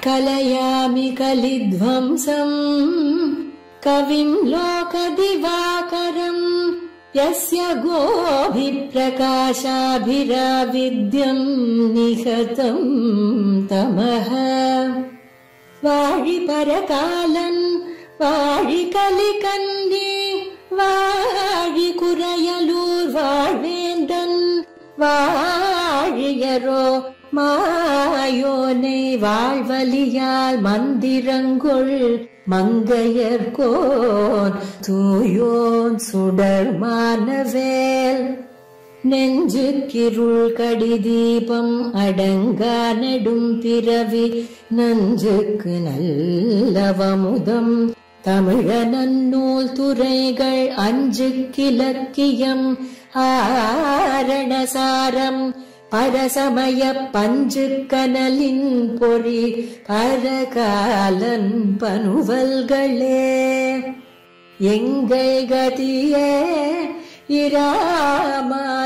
कलयामि कलिध्वंसम् कविं लोकदिवाकरम् यस्य गोभिप्रकाशाभिराविद्यं निहतं तमः वाळि परकालन् वाळि कलिकन्ये वाळि कुरयलूर् वाळ्वेन्दन् वाழியரோ மாயோனை வாழ்வலியால் மந்திரங்கொள் மங்கையர்கோன் தூயோன் சுடர் மானவேல் நெஞ்சுக்கிருள் கடிதீபம் அடங்கா நெடும் பிறவி நஞ்சுக்கு நல்லவமுதம் தமிழ நன்னூல் துறைகள் அஞ்சுக்கிலக்கியம் ஆரணசாரம் பரசமய பஞ்சு கனலின் பொறி பரகாலன் பனுவல்களே எங்கள் கதியே இராமானுசமுனியே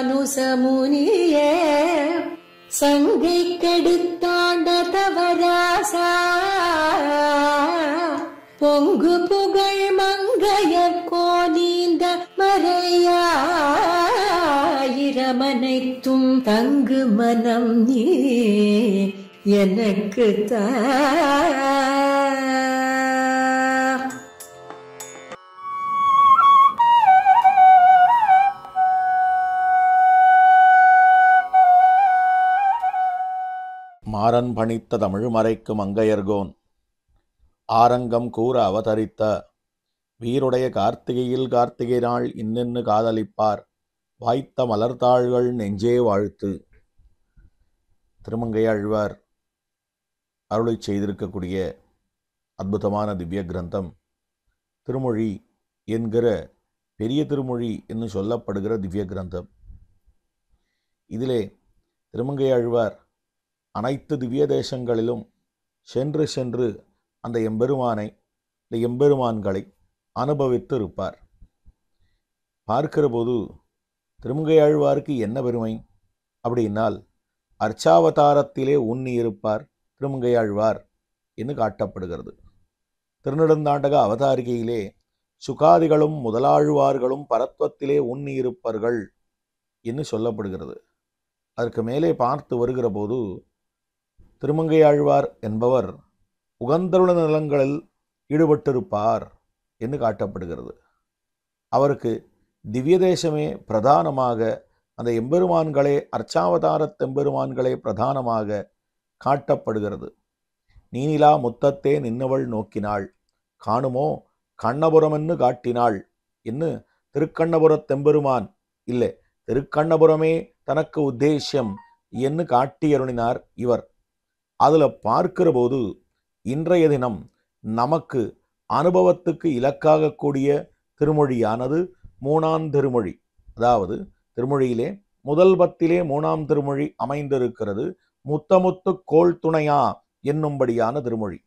சங்கை கெடுத்தாண்ட தவராசா பொங்கு புகழ் மங்கையர் கோனீந்த மறையாயிரமனைத்தும் தங்கு மனம் நீ எனக்கு தா. மாறன் பணித்த தமிழ் மறைக்கு மங்கையர்கோன் ஆரங்கம் கூற அவதரித்த வீருடைய கார்த்திகையில் கார்த்திகை நாள் இன்னென்னு காதலிப்பார் வாய்த்த மலர்த்தாள்கள் நெஞ்சே வாழ்த்து. திருமங்கையாழ்வார் அருளை செய்திருக்கக்கூடிய அற்புதமான திவ்ய கிரந்தம் திருமொழி என்கிற பெரிய திருமொழி என்று சொல்லப்படுகிற திவ்ய கிரந்தம். இதிலே திருமங்கையாழ்வார் அனைத்து திவ்ய தேசங்களிலும் சென்று சென்று அந்த எம்பெருமானை இந்த எம்பெருமான்களை அனுபவித்து இருப்பார். பார்க்கிற போது திருமங்கையாழ்வாருக்கு என்ன பெருமை அப்படின்னால் அர்ச்சாவதாரத்திலே உண்ணி இருப்பார் திருமங்கையாழ்வார் என்று காட்டப்படுகிறது. திருநெடுந்தாண்டக அவதாரிகையிலே சுகாதிகளும் முதலாழ்வார்களும் பரத்வத்திலே உண்ணி இருப்பார்கள் என்று சொல்லப்படுகிறது. அதற்கு மேலே பார்த்து வருகிற போது திருமங்கையாழ்வார் என்பவர் உகந்தருள நலங்களில் ஈடுபட்டிருப்பார் என்று காட்டப்படுகிறது. அவருக்கு திவ்ய தேசமே பிரதானமாக, அந்த எம்பெருமான்களே அர்ச்சாவதாரத் எம்பெருமான்களே பிரதானமாக காட்டப்படுகிறது. நீனிலா முத்தத்தே நின்னவள் நோக்கினாள் காணுமோ கண்ணபுரமென்னு காட்டினாள் என்று திருக்கண்ணபுரத்தெம்பெருமான் இல்லை திருக்கண்ணபுரமே தனக்கு உத்தேசியம் என்று காட்டியருளினார் இவர். அதில் பார்க்கிற போது இன்றைய தினம் நமக்கு அனுபவத்துக்கு இலக்காகக்கூடிய திருமொழியானது மூணாம் திருமொழி. அதாவது திருமொழியிலே முதல் பத்திலே மூணாம் திருமொழி அமைந்திருக்கிறது. முத்தமுத்து கோள் துணையா என்னும்படியான திருமொழி.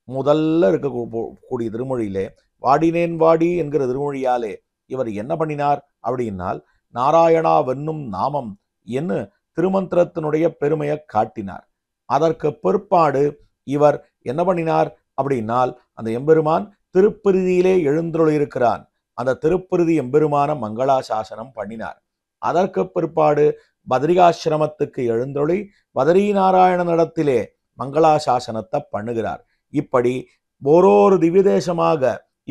முதல்ல இருக்கக்கூடிய திருமொழியிலே வாடினேன் வாடி என்கிற திருமொழியாலே இவர் என்ன பண்ணினார் அப்படின்னால் நாராயணா வென்னும் நாமம் என்று திருமந்திரத்தினுடைய பெருமையை காட்டினார். அதற்கு பிற்பாடு இவர் என்ன பண்ணினார் அப்படின்னால் அந்த எம்பெருமான் திருப்பிருதியிலே எழுந்தருளியிருக்கிறான். அந்த திருப்பிருதி எம்பெருமான மங்களாசாசனம் பண்ணினார். அதற்கு பிற்பாடு பத்ரிகாசிரமத்துக்கு எழுந்தருளி பத்ரி நாராயணனிடத்திலே மங்களாசாசனத்தை பண்ணுகிறார். இப்படி ஓரொரு திவ்யதேசமாக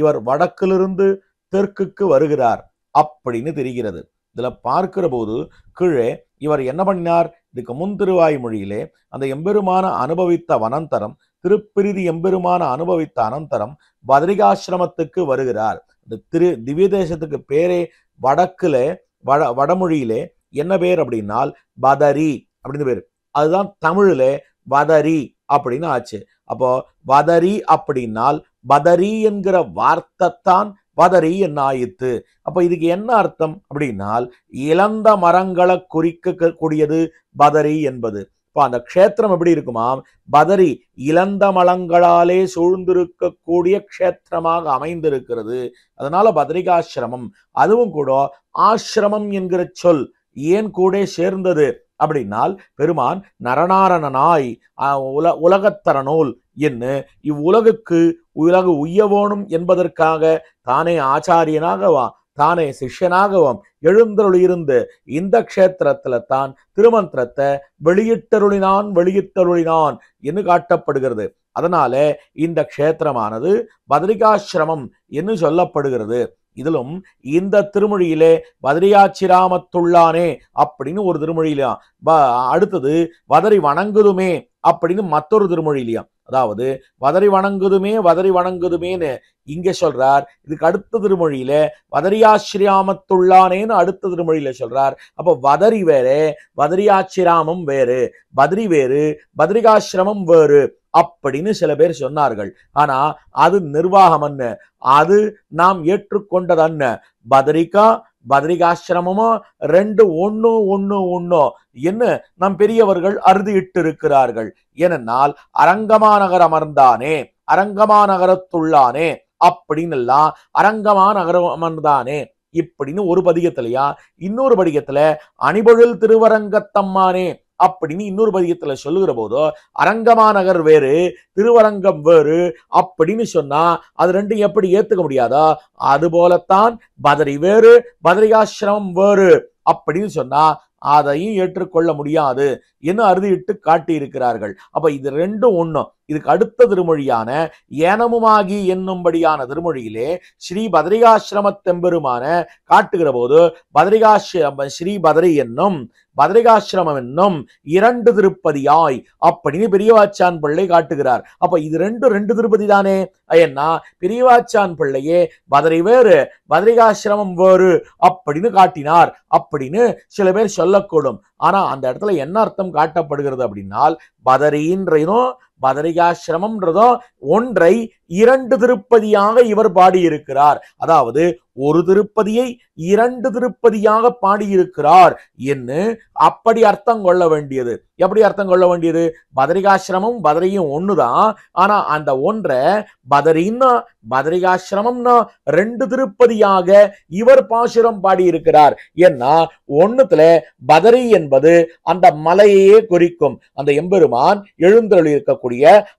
இவர் வடக்கிலிருந்து தெற்குக்கு வருகிறார் அப்படின்னு தெரிகிறது. இதுல பார்க்கிற போது கீழே இவர் என்ன பண்ணினார், இதுக்கு முன் திருவாய்மொழியிலே அந்த எம்பெருமான அனுபவித்த அனந்தரம், திருப்பிரிதி எம்பெருமான அனுபவித்த அனந்தரம் பத்ரிகாசிரமத்துக்கு வருகிறார். இந்த திவ்ய தேசத்துக்கு பேரே வடக்குல வடமொழியிலே என்ன பேர் அப்படின்னால் பதரி அப்படின்னு பேரு. அதுதான் தமிழ்ல வதரி அப்படின்னு ஆச்சு. அப்போ வதரி அப்படின்னால் பதரி என்கிற வார்த்தைத்தான் வதரி என்ன ஆயித்து. அப்ப இதுக்கு என்ன அர்த்தம் அப்படின்னால் இழந்த மரங்களை குறிக்க கூடியது பதரி என்பது. இப்போ அந்த க்ஷேத்திரம் எப்படி இருக்குமாம், பதரி இழந்த மலங்களாலே சூழ்ந்திருக்கக்கூடிய க்ஷேத்திரமாக அமைந்திருக்கிறது. அதனால பத்ரிகாசிரமம். அதுவும் கூட ஆசிரமம் என்கிற சொல் ஏன் கூட சேர்ந்தது அப்படின்னால் பெருமான் நரநாரணனாய் உலகத்தரநூல் என்ன இவ்வுலகுக்கு உலகு உய்யவோனும் என்பதற்காக தானே ஆச்சாரியனாகவா தானே சிஷ்யனாகவும் எழுந்தருளியிருந்து இந்த க்ஷேத்திரத்துல தான் திருமந்திரத்தை வெளியிட்டருளினான் என்று காட்டப்படுகிறது. அதனால இந்த க்ஷேத்திரமானது பத்ரிகாசிரமம் என்று சொல்லப்படுகிறது. இதிலும் இந்த திருமொழியிலே பத்ரிகாச்சிராமத்துள்ளானே அப்படின்னு ஒரு திருமொழியிலையா, அடுத்தது வதரி வணங்குதுமே அப்படின்னு மற்றொரு திருமொழியிலையா. அதாவது வதரி வணங்குதுமேன்னு இங்க சொல்றார். இதுக்கு அடுத்த திருமொழியில வதரியாச்சிராமத்துள்ளானேன்னு அடுத்த திருமொழியில சொல்றார். அப்போ வதரி வேறு, வதரியாச்சிராமம் வேறு, பத்ரி வேறு, பத்ரிகாசிரமம் வேறு அப்படின்னு சில பேர் சொன்னார்கள். ஆனா அது நிர்வாகம் என்ன, அது நாம் ஏற்றுக்கொண்டதன்ன. பத்ரிகாசிரமமோ ரெண்டு ஒண்ணு என்ன நம் பெரியவர்கள் அறுதியிட்டு இருக்கிறார்கள். ஏனென்னால் அரங்கமாநகர் அமர்ந்தானே, அரங்கமாநகரத்துள்ளானே அப்படின்னு எல்லாம் அரங்கமாநகரம் அமர்ந்தானே இப்படின்னு ஒரு பதிகத்திலையா, இன்னொரு பதிகத்துல அணிபொழில் திருவரங்கத்தம்மானே அப்படின்னு இன்னொரு பதிகத்துல சொல்லுகிற போதோ அரங்கமாநகர் வேறு திருவரங்கம் வேறு அப்படின்னு சொன்னா அது ரெண்டும் எப்படி ஏத்துக்க முடியாதா? அது போலத்தான் பதரி வேறு பத்ரிகாசிரமம் வேறு அப்படின்னு சொன்னா அதையும் ஏற்றுக்கொள்ள முடியாது என்று அறுதியிட்டு காட்டி இருக்கிறார்கள். அப்ப இது ரெண்டும் ஒண்ணும். இதுக்கு அடுத்த திருமொழியான ஏனமுமாகி என்னும்படியான திருமொழியிலே ஸ்ரீ பத்ரிகாசிரமத்தெம்பெருமான காட்டுகிற போது ஸ்ரீ பத்ரி என்னும் பத்ரிகாசிரமம் என்னும் இரண்டு திருப்பதியாய் அப்படின்னு பெரியவாச்சான் பிள்ளை காட்டுகிறார். அப்ப இது ரெண்டு திருப்பதி தானே. ஏன்னா பெரியவாச்சான் பிள்ளையே பதரி வேறு பத்ரிகாசிரமம் வேறு அப்படின்னு காட்டினார் அப்படின்னு சில பேர் சொல்லக்கூடும். ஆனா அந்த இடத்துல என்ன அர்த்தம் காட்டப்படுகிறது அப்படின்னால் பதரின்றதும் பத்ரிகாசிரமம்ன்றதும் ஒன்றை இரண்டு திருப்பதியாக இவர் பாடியிருக்கிறார். அதாவது ஒரு திருப்பதியை இரண்டு திருப்பதியாக பாடியிருக்கிறார் என்று அப்படி அர்த்தம் கொள்ள வேண்டியது. எப்படி அர்த்தம் கொள்ள வேண்டியது? பத்ரிகாசிரமம் பதரியும் ஒண்ணுதான். ஆனா அந்த ஒன்றை பதரின்னா பத்ரிகாசிரமம்னா ரெண்டு திருப்பதியாக இவர் பாசுரம் பாடியிருக்கிறார். ஏன்னா ஒண்ணுத்துல பதரி என்பது அந்த மலையே குறிக்கும். அந்த எம்பெருமான் எழுந்தருளி இருக்கக்கூடிய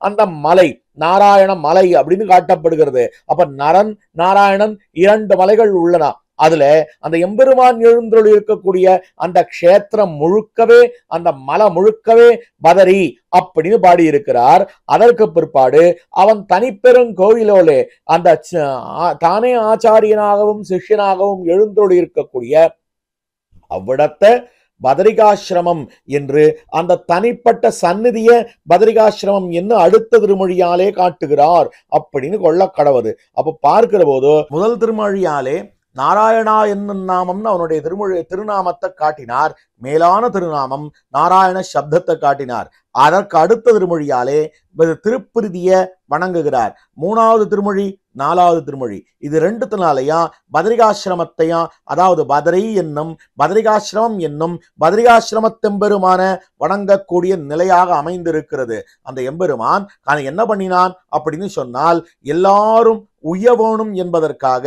அந்த மலை நாராயண மலை அப்படின்னு காட்டப்படுகிறது. அப்ப நரன் நாராயணன் இரண்டு மலைகள் உள்ளன. அதுல அந்த எம்பெருமான் எழுந்தருளி இருக்கக்கூடிய அந்த க்ஷேத்திரம் முழுக்கவே அந்த மலை முழுக்கவே பதரி அப்படின்னு பாடியிருக்கிறார். அதற்கு பிற்பாடு அவன் தனிப்பெரும் கோவிலோலே அந்த தானே ஆச்சாரியனாகவும் சிஷ்யனாகவும் எழுந்தருளி இருக்கக்கூடிய அவ்விடத்தை பத்ரிகாசிரமம் என்று அந்த தனிப்பட்ட சந்நிதிய பத்ரிகாசிரமம் என்று அடுத்த திருமொழியாலே காட்டுகிறார் அப்படின்னு கொள்ள கடவுது. அப்ப பார்க்கிற போது முதல் திருமொழியாலே நாராயணா என்னும் நாமம்னு அவனுடைய திருநாமத்தை காட்டினார். மேலான திருநாமம் நாராயண சப்தத்தை காட்டினார். அதற்கு அடுத்த திருமொழியாலே திருப்பிருதிய வணங்குகிறார். மூணாவது திருமொழி நாலாவது திருமொழி இது ரெண்டுத்தினாலையா பத்ரிகாசிரமத்தையா, அதாவது பதரி என்னும் பத்ரிகாசிரமம் என்னும் பத்ரிகாசிரமத்தெம்பெருமான வணங்கக்கூடிய நிலையாக அமைந்திருக்கிறது. அந்த எம்பெருமான் என்ன பண்ணினான் அப்படின்னு சொன்னால் எல்லாரும் உய்யவோனும் என்பதற்காக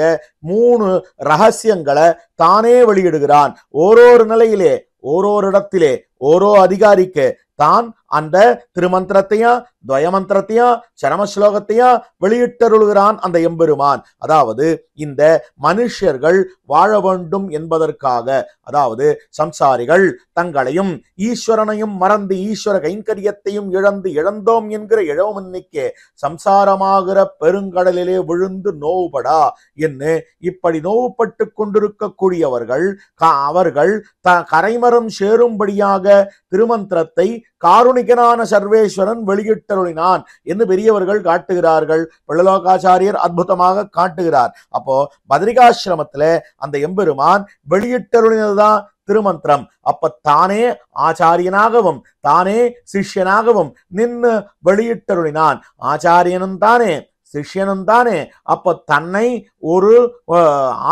3 ரகசியங்களை தானே வெளியிடுகிறான். ஓரோரு நிலையிலே ஓரோரு இடத்திலே ஓரோ அதிகாரிக்கு தான் அந்த திருமந்திரத்தையும் துவயமந்திரத்தையும் சரமஸ்லோகத்தையும் வெளியிட்டருளுகிறான் அந்த எம்பெருமான். அதாவது இந்த மனுஷர்கள் வாழ வேண்டும் என்பதற்காக, அதாவது சம்சாரிகள் தங்களையும் ஈஸ்வரனையும் மறந்து ஈஸ்வர கைங்கரியத்தையும் இழந்தோம் என்கிற இழவமன்னிக்கே சம்சாரமாகிற பெருங்கடலிலே விழுந்து நோவுபடா என்று இப்படி நோவுபட்டு கொண்டிருக்கக்கூடியவர்கள் அவர்கள் கரைமரம் சேரும்படியாக திருமந்திரத்தை காருணிகனான சர்வேஸ்வரன் வெளியிட்டருளினான் என்று பெரியவர்கள் காட்டுகிறார்கள். பிள்ளலோகாச்சாரியர் அற்புதமாக காட்டுகிறார். அப்போ பத்ரிகாசிரமத்துல அந்த எம்பெருமான் வெளியிட்டருளினதுதான் திருமந்திரம். அப்ப தானே ஆச்சாரியனாகவும் தானே சிஷ்யனாகவும் நின்று வெளியிட்டருளினான். ஆச்சாரியனும் தானே சிஷ்யனும் தானே. அப்ப தன்னை ஒரு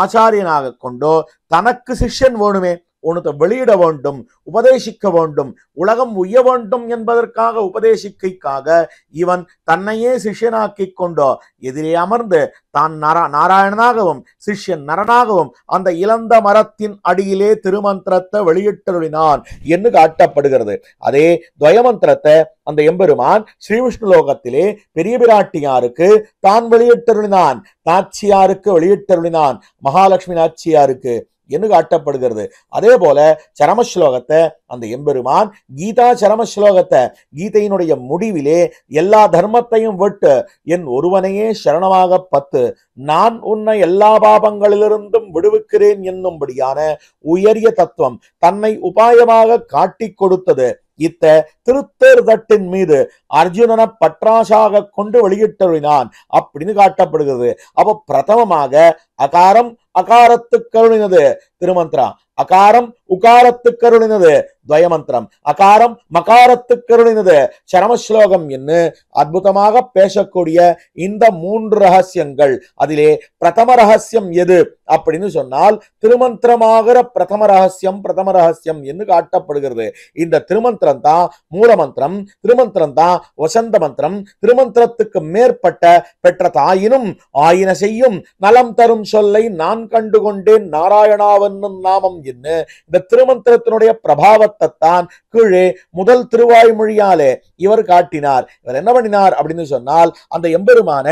ஆச்சாரியனாக கொண்டோ தனக்கு சிஷ்யன் வேணுமே, உனக்கு வெளியிட வேண்டும், உபதேசிக்க வேண்டும், உலகம் உய்ய வேண்டும் என்பதற்காக உபதேசிக்கைக்காக இவன் தன்னையே சிஷ்யனாக்கி கொண்டோ எதிரே அமர்ந்து தான் நாராயணனாகவும் சிஷ்யன் நரனாகவும் அந்த இளந்த மரத்தின் அடியிலே திருமந்திரத்தை வெளியிட்டருளினான் என்று காட்டப்படுகிறது. அதே துவயமந்திரத்தை அந்த எம்பெருமான் ஸ்ரீ விஷ்ணு லோகத்திலே பெரிய பிராட்டியாருக்கு தான் வெளியிட்டருளினான், நாச்சியாருக்கு வெளியிட்டருளினான், மகாலட்சுமி நாச்சியாருக்கு என்று காட்டப்படுகிறது. அதே போல சரமஸ்லோகத்தை அந்த எம்பெருமான் கீதா சரமஸ்லோகத்தை கீதையினுடைய முடிவிலே எல்லா தர்மத்தையும் விட்டு என் ஒருவனையே சரணமாக பத்து, நான் உன்னை எல்லா பாபங்களிலிருந்தும் விடுவிக்கிறேன் என்னும்படியான உயரிய தத்துவம் தன்னை உபாயமாக காட்டிக் கொடுத்தது. இத்த திருத்தேர் தட்டின் மீது அர்ஜுனனை பற்றாசாக கொண்டு வெளியிட்டருளினான் அப்படின்னு காட்டப்படுகிறது. அப்ப பிரதமமாக அகாரம் அகாரத்துக்கு அருளினது திருமந்திரம், அகாரம் உகாரத்துக்கு அருளினது துவயமந்திரம், அகாரம் மகாரத்துக்கு அருளினது சரமஸ்லோகம் என்று அற்புதமாக பேசக்கூடிய இந்த 3 ரகசியங்கள். அதிலே பிரதம ரகசியம் எது அப்படின்னு சொன்னால் திருமந்திரமாகிற பிரதம ரகசியம் என்று காட்டப்படுகிறது. இந்த திருமந்திரம் தான் மூலமந்திரம், திருமந்திரம் தான் வசந்த மந்திரம். திருமந்திரத்துக்கு மேற்பட்ட பெற்ற தாயினும் ஆயின செய்யும் நலம் தரும் சொல்லை நான் கண்டு கொண்டேன் நாராயணாவென்னும் நாமம் என்று இந்த திருமந்திரத்தினுடைய பிரபாவத்தை தான் கீழே முதல் திருவாய்மொழியாலே இவர் காட்டினார். இவர் என்ன பண்ணினார் அப்படின்னு சொன்னால் அந்த எம்பெருமான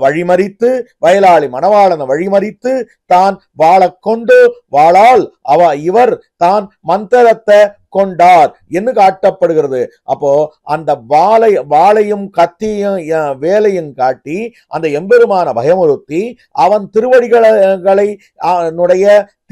வழிமறித்து வயலாளி மணவாளனை வழிமறித்து தான் வாழ கொண்டு வாழால் இவர் தான் மந்திரத்தை கொண்டார் என்று காட்டப்படுகிறது. அப்போ அந்த வாளையும் கத்தியும் வேலையும் காட்டி அந்த எம்பெருமான பயமுறுத்தி அவன் திருவடிகளை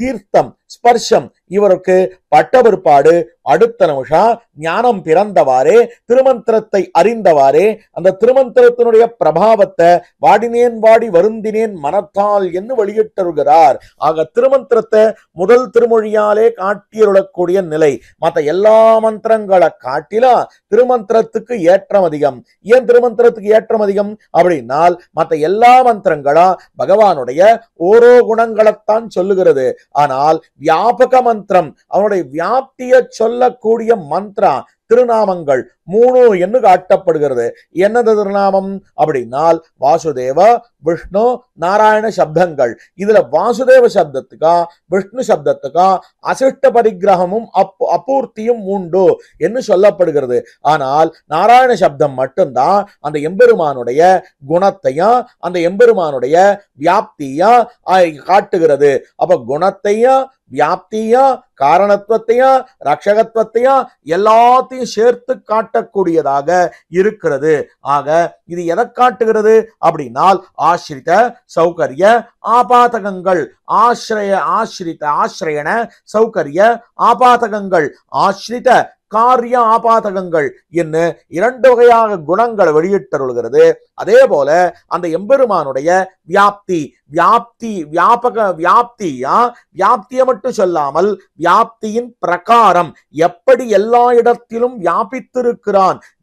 தீர்த்தம் ஸ்பர்ஷம் இவருக்கு பட்ட பிற்பாடு அடுத்த நிமிஷம் ஞானம் பிறந்தவாறே திருமந்திரத்தை அறிந்தவாறே அந்த திருமந்திரத்தினுடைய பிரபாவத்தை வாடினேன் வாடி வருந்தினேன் மனத்தால் என்று வெளியிட்டருகிறார். ஆக திருமந்திரத்தை முதல் திருமொழியாலே காட்டியருளக்கூடிய நிலை மற்ற எல்லா மந்திரங்களை காட்டிலா திருமந்திரத்துக்கு ஏற்றம் அதிகம். ஏன் திருமந்திரத்துக்கு ஏற்றம் அதிகம் அப்படின்னால் மற்ற எல்லா மந்திரங்களும் பகவானுடைய ஓரோ குணங்களைத்தான் சொல்லுகிறது. ஆனால் வியாபக மந்திரம் அவனுடைய வியாப்திய சொல்லக்கூடிய மந்திரம் திருநாமங்கள் 3 என்று காட்டப்படுகிறது. என்னது திருநாமம் அப்படின்னால் வாசுதேவ விஷ்ணு நாராயண சப்தங்கள். இதுல வாசுதேவ சப்தத்துக்கா விஷ்ணு சப்தத்துக்கா அசிஷ்ட பரிகிரகமும் அபூர்த்தியும் உண்டு என்று சொல்லப்படுகிறது. ஆனால் நாராயண சப்தம் மட்டும்தான் அந்த எம்பெருமானுடைய குணத்தையும் அந்த எம்பெருமானுடைய வியாப்தியா காட்டுகிறது. அப்ப குணத்தையும் வியாப்தியும் காரணத்துவத்தையும் ரட்சகத்துவத்தையும் எல்லாத்தையும் சேர்த்து காட்டக்கூடியதாக இருக்கிறது. ஆக இது எதை காட்டுகிறது அப்படின்னால் ஆசிரித சௌகரிய ஆபாதகங்கள், ஆசிரியன சௌகரிய ஆபாதகங்கள், ஆசிரித காரிய ஆபாதகங்கள் என்ன 2 வகையாக குணங்களை வெளியிட்டருள்கிறது. அதே போல அந்த எம்பெருமானுடைய வியாப்தியை மட்டும் சொல்லாமல் வியாப்தியின் பிரகாரம் எப்படி எல்லா இடத்திலும்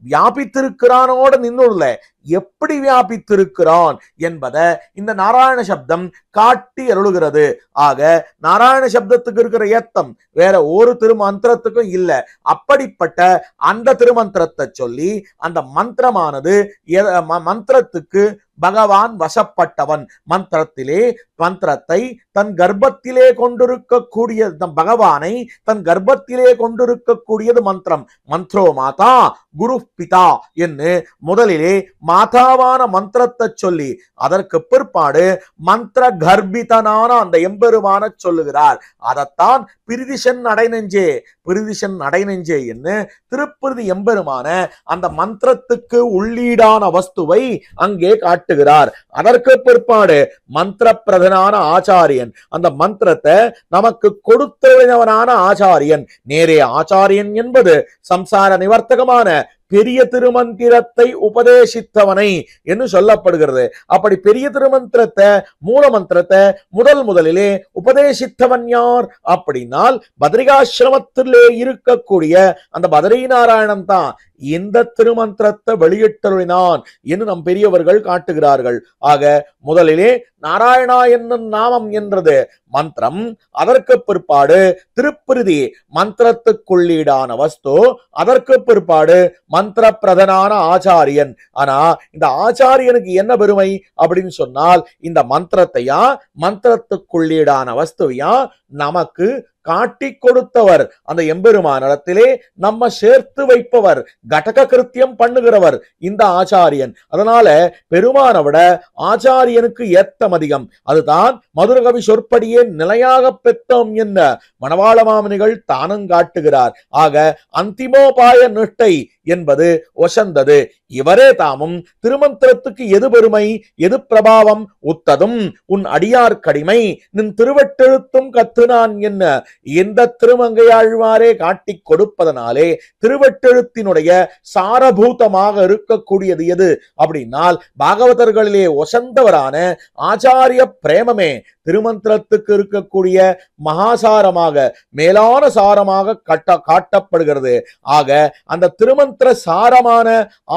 வியாபித்திருக்கிறானோட நின்னுள்ள எப்படி வியாபித்திருக்கிறான் என்பதை இந்த நாராயண சப்தம் காட்டி அருளுகிறது. ஆக நாராயண சப்தத்துக்கு இருக்கிற ஏத்தம் வேற ஒரு திருமந்திரத்துக்கும் இல்லை. அப்படிப்பட்ட அந்த திருமந்திரத்தை சொல்லி அந்த மந்திரமானது மந்திரத்துக்கு பகவான் வசப்பட்டவன். மந்திரத்தை தன் கர்ப்பத்திலே கொண்டிருக்கக்கூடிய பகவானை தன் கர்ப்பத்திலே கொண்டிருக்கக்கூடியது மந்திரம். மந்திரோ மாதா குரு பிதா என்று முதலிலே மாதாவான மந்திரத்தை சொல்லி அதற்கு பிற்பாடு மந்திர கர்ப்பிதனான அந்த எம்பெருமான சொல்லுகிறார். அதைத்தான் பிரிதிஷன் அடைநெஞ்சே என்று திருப்பிருதி எம்பெருமான அந்த மந்திரத்துக்கு உள்ளீடான வஸ்துவை அங்கே காட்டுகிறார். அதற்கு பிற்பாடு மந்திர பிரதனான ஆச்சாரியன் அந்த மந்திரத்தை நமக்கு கொடுத்தவனான ஆச்சாரியன். நேரே ஆச்சாரியன் என்பது சம்சார நிவர்த்தகமான பெரிய திருமந்திரத்தை உபதேசித்தவனை என்று சொல்லப்படுகிறது. அப்படி பெரிய திருமந்திரத்தை மூல மந்திரத்தை முதலிலே உபதேசித்தவன் யார் அப்படின்னால் பத்ரிகாசிரமத்திலே இருக்கக்கூடிய அந்த பத்ரி நாராயணன் தான். இந்த திருமந்திரத்தை வெளியிட்டருளினான் என்று நம் பெரியவர்கள் காட்டுகிறார்கள். ஆக முதலிலே நாராயணா என்னும் நாமம் என்றது மந்திரம், அதற்கு பிற்பாடு திருப்பிருதி மந்திரத்துக்குள்ளீடான வஸ்து, அதற்கு பிற்பாடு மந்திர பிரதனான ஆச்சாரியன். ஆனா இந்த ஆச்சாரியனுக்கு என்ன பெருமை அப்படின்னு சொன்னால், இந்த மந்திரத்தையா மந்திரத்துக்குள்ளீடான வஸ்துவையா நமக்கு காட்டி கொடுத்தவர், அந்த எம்பெருமானிடத்திலே நம்ம சேர்த்து வைப்பவர், கடக கிருத்தியம் பண்ணுகிறவர் இந்த ஆச்சாரியன். அதனால பெருமானை விட ஆச்சாரியனுக்கு ஏத்தம் அதிகம். அதுதான் மதுரகவி சொற்படியே நிலையாக பெற்றோம் என்ன மணவாள மாமுனிகள் தானும் காட்டுகிறார். ஆக அந்திமோபாய நிஷ்டை என்பது ஒசந்தது. இவரே தாமும் திருமந்திரத்துக்கு எது பெருமை எது பிரபாவம், உத்ததும் உன் அடியார் கடிமை நின் திருவட்டெழுத்தும் கத்துனான் என்ன இந்த திருமங்கையாழ்வாரே காட்டி கொடுப்பதனாலே திருவட்டெழுத்தினுடைய சாரபூதமாக இருக்கக்கூடியது எது அப்படின்னால், பாகவதர்களிலே ஒசந்தவரான ஆச்சாரிய பிரேமமே திருமந்திரத்துக்கு இருக்கக்கூடிய மகாசாரமாக மேலான சாரமாக காட்டப்படுகிறது. ஆக அந்த திருமந்திர சாரமான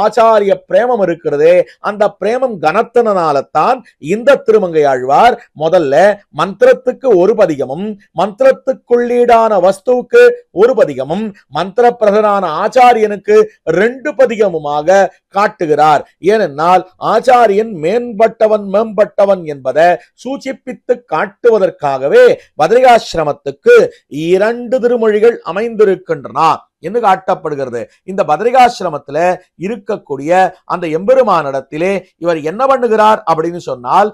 ஆச்சாரிய பிரேமம் இருக்கிறதே, அந்த பிரேமம் கனத்தனால்தான் இந்த திருமங்கையாழ்வார் முதல்ல மந்திரத்துக்கு ஒரு பதிகமும் மந்திரத்துக்குள்ளீடான வஸ்துவுக்கு ஒரு பதிகமும் மந்திர பிரதனான ஆச்சாரியனுக்கு 2 பதிகமுமாக காட்டுகிறார். ஏனென்றால் ஆச்சாரியன் மேம்பட்டவன் என்பதை சூச்சிப்பித்து காட்டுவதற்காகவே பத்ரிகாசிரமத்துக்கு 2 திருமொழிகள் அமைந்திருக்கின்றன என்று காட்டப்படுகிறது. இந்த பத்ரிகாசிரமத்துல இருக்கக்கூடிய அந்த எம்பெருமானிடத்திலே இவர் என்ன பண்ணுகிறார் அப்படின்னு சொன்னால்,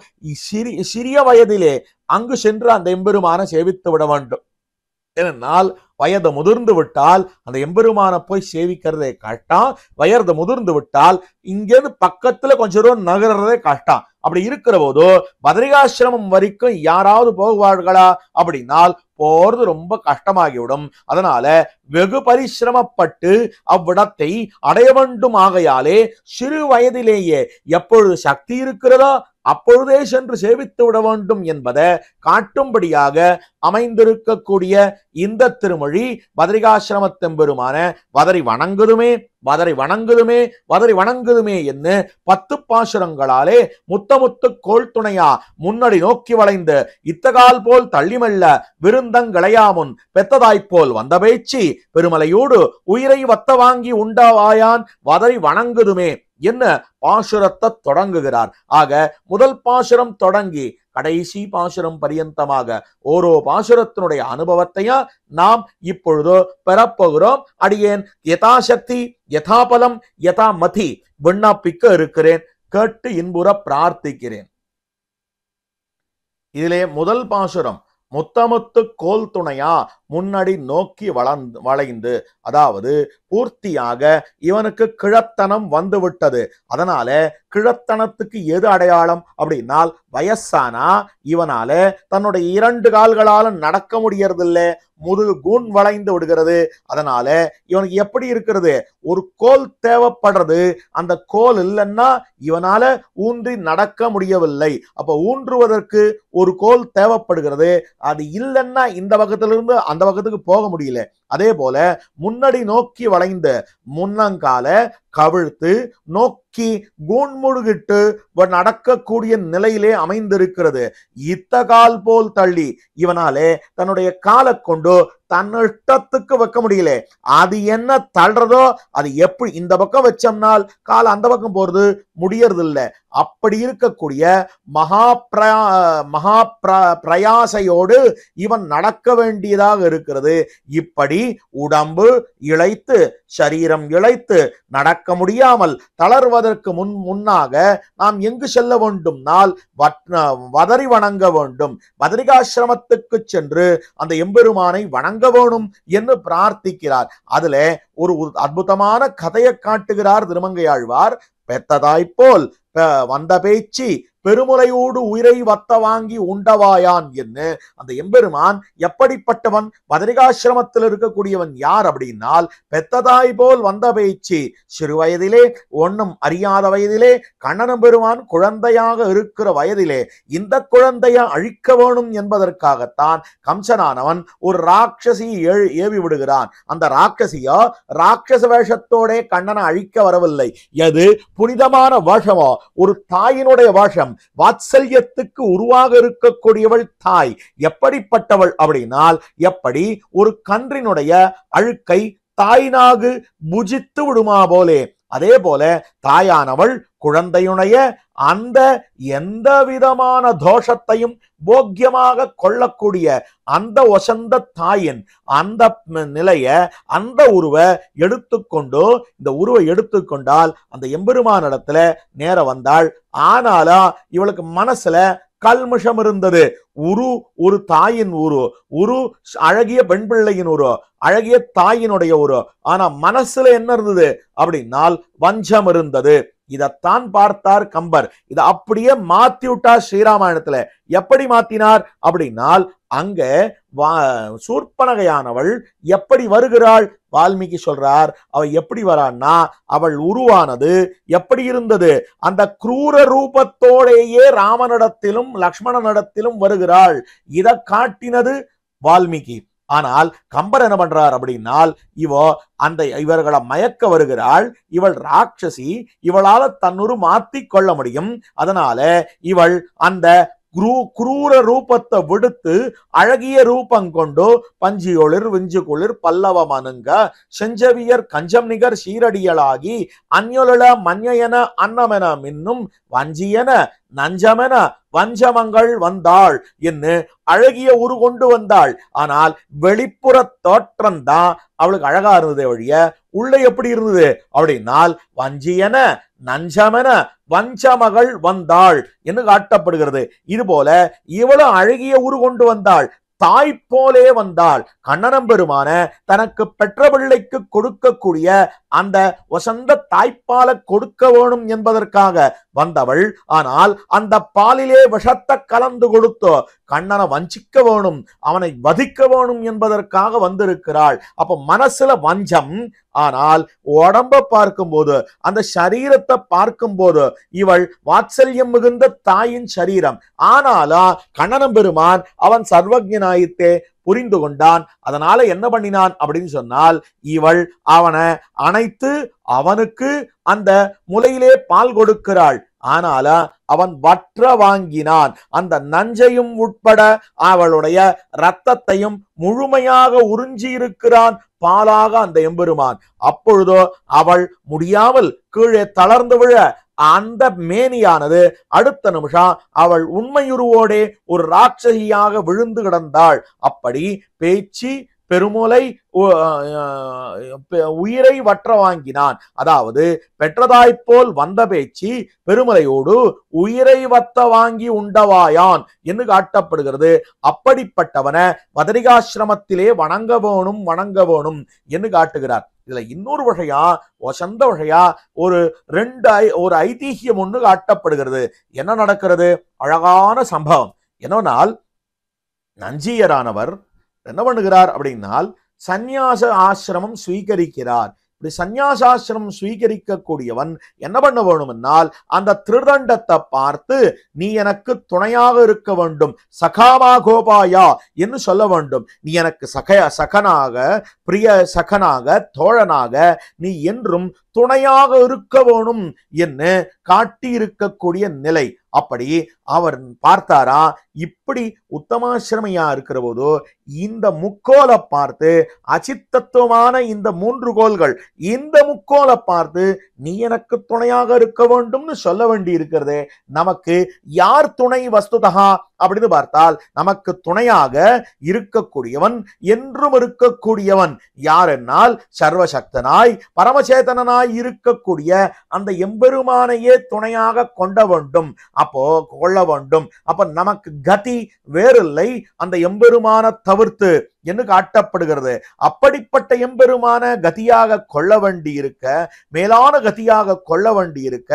சிறிய வயதிலே அங்கு சென்று அந்த எம்பெருமானை சேவித்து விட வேண்டும். ஏனென்றால் வயது முதிர்ந்து விட்டால் அந்த எம்பெருமான போய் சேவிக்கிறதே கஷ்டம், வயது முதிர்ந்து விட்டால் இங்கேருந்து பக்கத்துல கொஞ்சம் தூரம் நகர்றதே கஷ்டம். அப்படி இருக்கிற போதோ பத்ரிகாசிரமம் வரைக்கும் யாராவது போவார்களா அப்படின்னால் போறது ரொம்ப கஷ்டமாகிவிடும். அதனால வெகு பரிசிரமப்பட்டு அவ்விடத்தை அடைய வேண்டும். ஆகையாலே சிறு வயதிலேயே எப்பொழுது சக்தி இருக்கிறதோ அப்பொழுதே சென்று சேவித்து விட வேண்டும் என்பதை காட்டும்படியாக அமைந்திருக்கக்கூடிய இந்த திருமொழி பத்ரிகாசிரமத்தெம்பெருமான வதரி வணங்குதுமே வதரி வணங்குதுமே வதரி வணங்குதுமே என்று 10 பாசுரங்களாலே முத்தமுத்து கோள் துணையா முன்னடி நோக்கி வளைந்து இத்தகால் போல் தள்ளிமெல்ல விருந்தங்களையாமுன் பெத்ததாய்ப்போல் வந்த பேச்சு பெருமலையோடு உயிரை வத்த வாங்கி உண்டாவாயான் வதரி வணங்குதுமே என்ன பாசுரத்தை தொடங்குகிறார். ஆக முதல் பாசுரம் தொடங்கி கடைசி பாசுரம் பரியந்தமாக ஓரோ பாசுரத்தினுடைய அனுபவத்தையா நாம் இப்பொழுதோ பெறப்போகிறோம். அடியேன் யதாசக்தி யதாபலம் யதாமதி விண்ணப்பிக்க இருக்கிறேன். கேட்டு இன்புற பிரார்த்திக்கிறேன். இதிலே முதல் பாசுரம் முத்தமுத்து கோல் துணையா முன்னடி நோக்கி வளைந்து, அதாவது பூர்த்தியாக இவனுக்கு கிழத்தனம் வந்து விட்டது. அதனால கிழத்தனத்துக்கு எது அடையாளம் அப்படின்னால், வயசானா இவனால தன்னுடைய 2 கால்களால நடக்க முடியறதில்ல, முதுகு கூன் வளைந்து விடுகிறது. அதனால இவனுக்கு எப்படி இருக்கிறது, ஒரு கோல் தேவைப்படுறது. அந்த கோல் இல்லைன்னா இவனால ஊன்றி நடக்க முடியவில்லை. அப்ப ஊன்றுவதற்கு ஒரு கோல் தேவைப்படுகிறது. அது இல்லைன்னா இந்த பக்கத்திலிருந்து அந்த பக்கத்துக்கு போக முடியல. அதே போல முன்னடி நோக்கி வளைந்த முன்னங்கால கவிழ்த்து நோக்கி கூன்முழுகிட்டு நடக்கக்கூடிய நிலையிலே அமைந்திருக்கிறது. இத்தகால் போல் தள்ளி இவனாலே தன்னுடைய காலை கொண்டு தன்னிஷ்டத்துக்கு வைக்க முடியல. அது என்ன தள்ளுறதோ அது எப்படி இந்த பக்கம் வச்சோம்னால் கால் அந்த பக்கம் போறது முடியறதில்லை. அப்படி இருக்கக்கூடிய மகா பிரயாசையோடு இவன் நடக்க வேண்டியதாக இருக்கிறது. இப்படி உடம்பு இழைத்து சரீரம் இழைத்து நடக்க முடியாமல் தளர்வதற்கு முன்னாக நாம் எங்கு செல்ல வேண்டும்னால் வதரி வணங்க வேண்டும். பத்ரிகாசிரமத்துக்கு சென்று அந்த எம்பெருமானை வணங்க வேணும் என்று பிரார்த்திக்கிறார். அதுல ஒரு அற்புதமான கதையை காட்டுகிறார் திருமங்கையாழ்வார். பெத்ததாய் போல் வந்த பேச்சு பெருமுலையோடு உயிரை வத்த வாங்கி உண்டவாயான் என்று அந்த எம்பெருமான் எப்படிப்பட்டவன்? பதரிகாசிரமத்தில் இருக்கக்கூடியவன் யார் அப்படின்னால், பெத்ததாய் போல் வந்த பேச்சு, சிறு வயதிலே ஒன்னும் அறியாத வயதிலே கண்ணன பெருமான் குழந்தையாக இருக்கிற வயதிலே இந்த குழந்தையை அழிக்க வேணும் என்பதற்காகத்தான் கம்சனானவன் ஒரு ராட்சசி ஏவி விடுகிறான். அந்த ராட்சசியோ ராட்சச வேஷத்தோட கண்ணனை அழிக்க வரவில்லை. எது புனிதமான வேஷமோ, ஒரு தாயினுடைய வேஷம். வாத்சல்யத்துக்கு உருவாக இருக்கக்கூடியவள் தாய். எப்படிப்பட்டவள் அப்படின்னால், எப்படி ஒரு கன்றினுடைய அழுக்கை தாய்நாகு புஜித்து விடுமா போலே, அதே போல தாயானவள் குழந்தையுடைய அந்த எந்த விதமான தோஷத்தையும் போக்கியமாக கொள்ளக்கூடிய அந்த வசந்த தாயின் அந்த நிலைய, அந்த உருவை எடுத்துக்கொண்டு, இந்த உருவை எடுத்துக்கொண்டால் அந்த எம்பெருமானிடத்துல நேர வந்தாள். ஆனாலா இவளுக்கு மனசுல கல்முஷம் இருந்தது. ஒரு தாயின் உரு அழகிய பெண் பிள்ளையின் அழகிய தாயினுடைய ஆனா மனசுல என்ன இருந்தது அப்படின்னால் வஞ்சம் இருந்தது. இதத்தான் பார்த்தார் கம்பர். இதை அப்படியே மாத்தி விட்டார் ஸ்ரீராமாயணத்துல. எப்படி மாத்தினார் அப்படின்னால், அங்க சூர்பனகையானவள் எப்படி வருகிறாள்? வால்மீகி சொல்றார், அவள் எப்படி வரான்னா, அவள் உருவானது எப்படி இருந்தது? அந்த கிரூர ரூபத்தோடையே ராமனிடத்திலும் லக்ஷ்மணனிடத்திலும் வருகிறாள். இதை காட்டினது வால்மீகி. ஆனால் கம்பர் என்ன பண்றார் அப்படின்னால், இவர்களை மயக்க வருகிறாள். இவள் ராட்சசி, இவளால தன்னுரு மாத்தி கொள்ள முடியும். அதனால இவள் அந்த குரூர ரூபத்தை விடுத்து அழகிய ரூபம் கொண்டு பஞ்சியொளிர் விஞ்சு குளிர் பல்லவ மனுங்க செஞ்சவியர் கஞ்சம் நிகர் சீரடியலாகி அந்யொல மன்யன அன்னமென மின்னும் வஞ்சியன நஞ்சமென வஞ்சமங்கள் வந்தாள் என்று அழகிய உரு கொண்டு வந்தாள். ஆனால் வெளிப்புற தோற்றம் தான் அவளுக்கு அழகா இருந்ததே ஒழிய உள்ள எப்படி இருந்தது அப்படின்னால், வஞ்சியன நஞ்சமென வஞ்சமகள் வந்தாள் என்று காட்டப்படுகிறது. இது போல இவளும் அழகிய உரு கொண்டு வந்தாள். தாய் போலே வந்தாள். கண்ணனம் பெருமான தனக்கு பெற்ற பிள்ளைக்கு கொடுக்கக்கூடிய அந்த வசந்த தாய்ப்பால கொடுக்க வேணும் என்பதற்காக வந்தவள். ஆனால் அந்த பாலிலே விஷத்தை கலந்து கொடுத்து கண்ணனை வஞ்சிக்க வேணும், அவனை வதிக்க வேணும் என்பதற்காக வந்திருக்கிறாள். அப்ப மனசுல வஞ்சம். ஆனால் உடம்ப பார்க்கும்போது, அந்த சரீரத்தை பார்க்கும்போது இவள் வாத்சல்யம் மிகுந்த தாயின் சரீரம். ஆனாலா கண்ணனம் பெருமான் அவன் சர்வஜனாயித்தே புரிந்து கொண்டான். அதனால என்ன பண்ணினான் அப்படின்னு சொன்னால், இவள் அவனை அணைத்து அவனுக்கு அந்த முலையிலே பால் கொடுக்கிறாள். ஆனால அவன் வற்ற வாங்கினான். அந்த நஞ்சையும் உட்பட அவளுடைய இரத்தத்தையும் முழுமையாக உறிஞ்சி இருக்கிறான் பாலாக அந்த எம்பெருமான். அப்பொழுதோ அவள் முடியாமல் கீழே தளர்ந்து விழ அந்த மேனியானது அடுத்த நிமிஷம் அவள் உண்மையுருவோடே ஒரு ராட்சசியாக விழுந்து கிடந்தாள். அப்படி பேச்சு பெருமுலை உயிரை வற்ற வாங்கினான். அதாவது பெற்றதாய்ப்போல் வந்த பேச்சு பெருமுலையோடு உயிரை வத்த வாங்கி உண்டவாயான் என்று காட்டப்படுகிறது. அப்படிப்பட்டவன பதரிகாசிரமத்திலே வணங்க வேணும் என்று காட்டுகிறார். இதுல இன்னொரு வகையா வசந்த வகையா ஒரு ஐதிஹ்யம் ஒண்ணு காட்டப்படுகிறது. என்ன நடக்கிறது? அழகான சம்பவம். என்னவென்றால், நஞ்சியரானவர் என்ன பண்ணுகிறார் அப்படின்னால், சந்நியாச ஆசிரமம் ஸ்வீகரிக்கிறார். இப்படி சந்நியாசாசிரமம் ஸ்வீகரிக்க கூடியவன் என்ன பண்ண வேணும்னால், அந்த திருதண்டத்தை பார்த்து நீ எனக்கு துணையாக இருக்க வேண்டும், சகாமா கோபாயா என்று சொல்ல வேண்டும். நீ எனக்கு சகனாக, பிரிய சகனாக, தோழனாக நீ என்றும் துணையாக இருக்க வேணும் என்று காட்டி இருக்கக்கூடிய நிலை. அப்படி அவர் பார்த்தாரா, இப்படி உத்தமாசிரமையா இருக்கிற போது இந்த முக்கோலை பார்த்து, அச்சித்தத்துவமான இந்த 3 கோள்கள், இந்த முக்கோலை பார்த்து நீ எனக்கு துணையாக இருக்க வேண்டும்னு சொல்ல வேண்டி இருக்கிறது. நமக்கு யார் துணை வஸ்துதா அப்படின்னு பார்த்தால், நமக்கு துணையாக இருக்கக்கூடியவன், என்றும் இருக்கக்கூடியவன் யார் என்னால், சர்வசக்தனாய் பரமசேதனாய் இருக்கக்கூடிய அந்த எம்பெருமானையே துணையாக கொண்ட வேண்டும், கொள்ள வேண்டும். அப்ப நமக்கு கதி வேறில்லை அந்த எம்பெருமான தவிர்த்து என்று காட்டப்படுகிறது. அப்படிப்பட்ட எம்பெருமான கதியாக கொள்ள வேண்டி இருக்க, மேலான கதியாக கொள்ள வேண்டி இருக்க,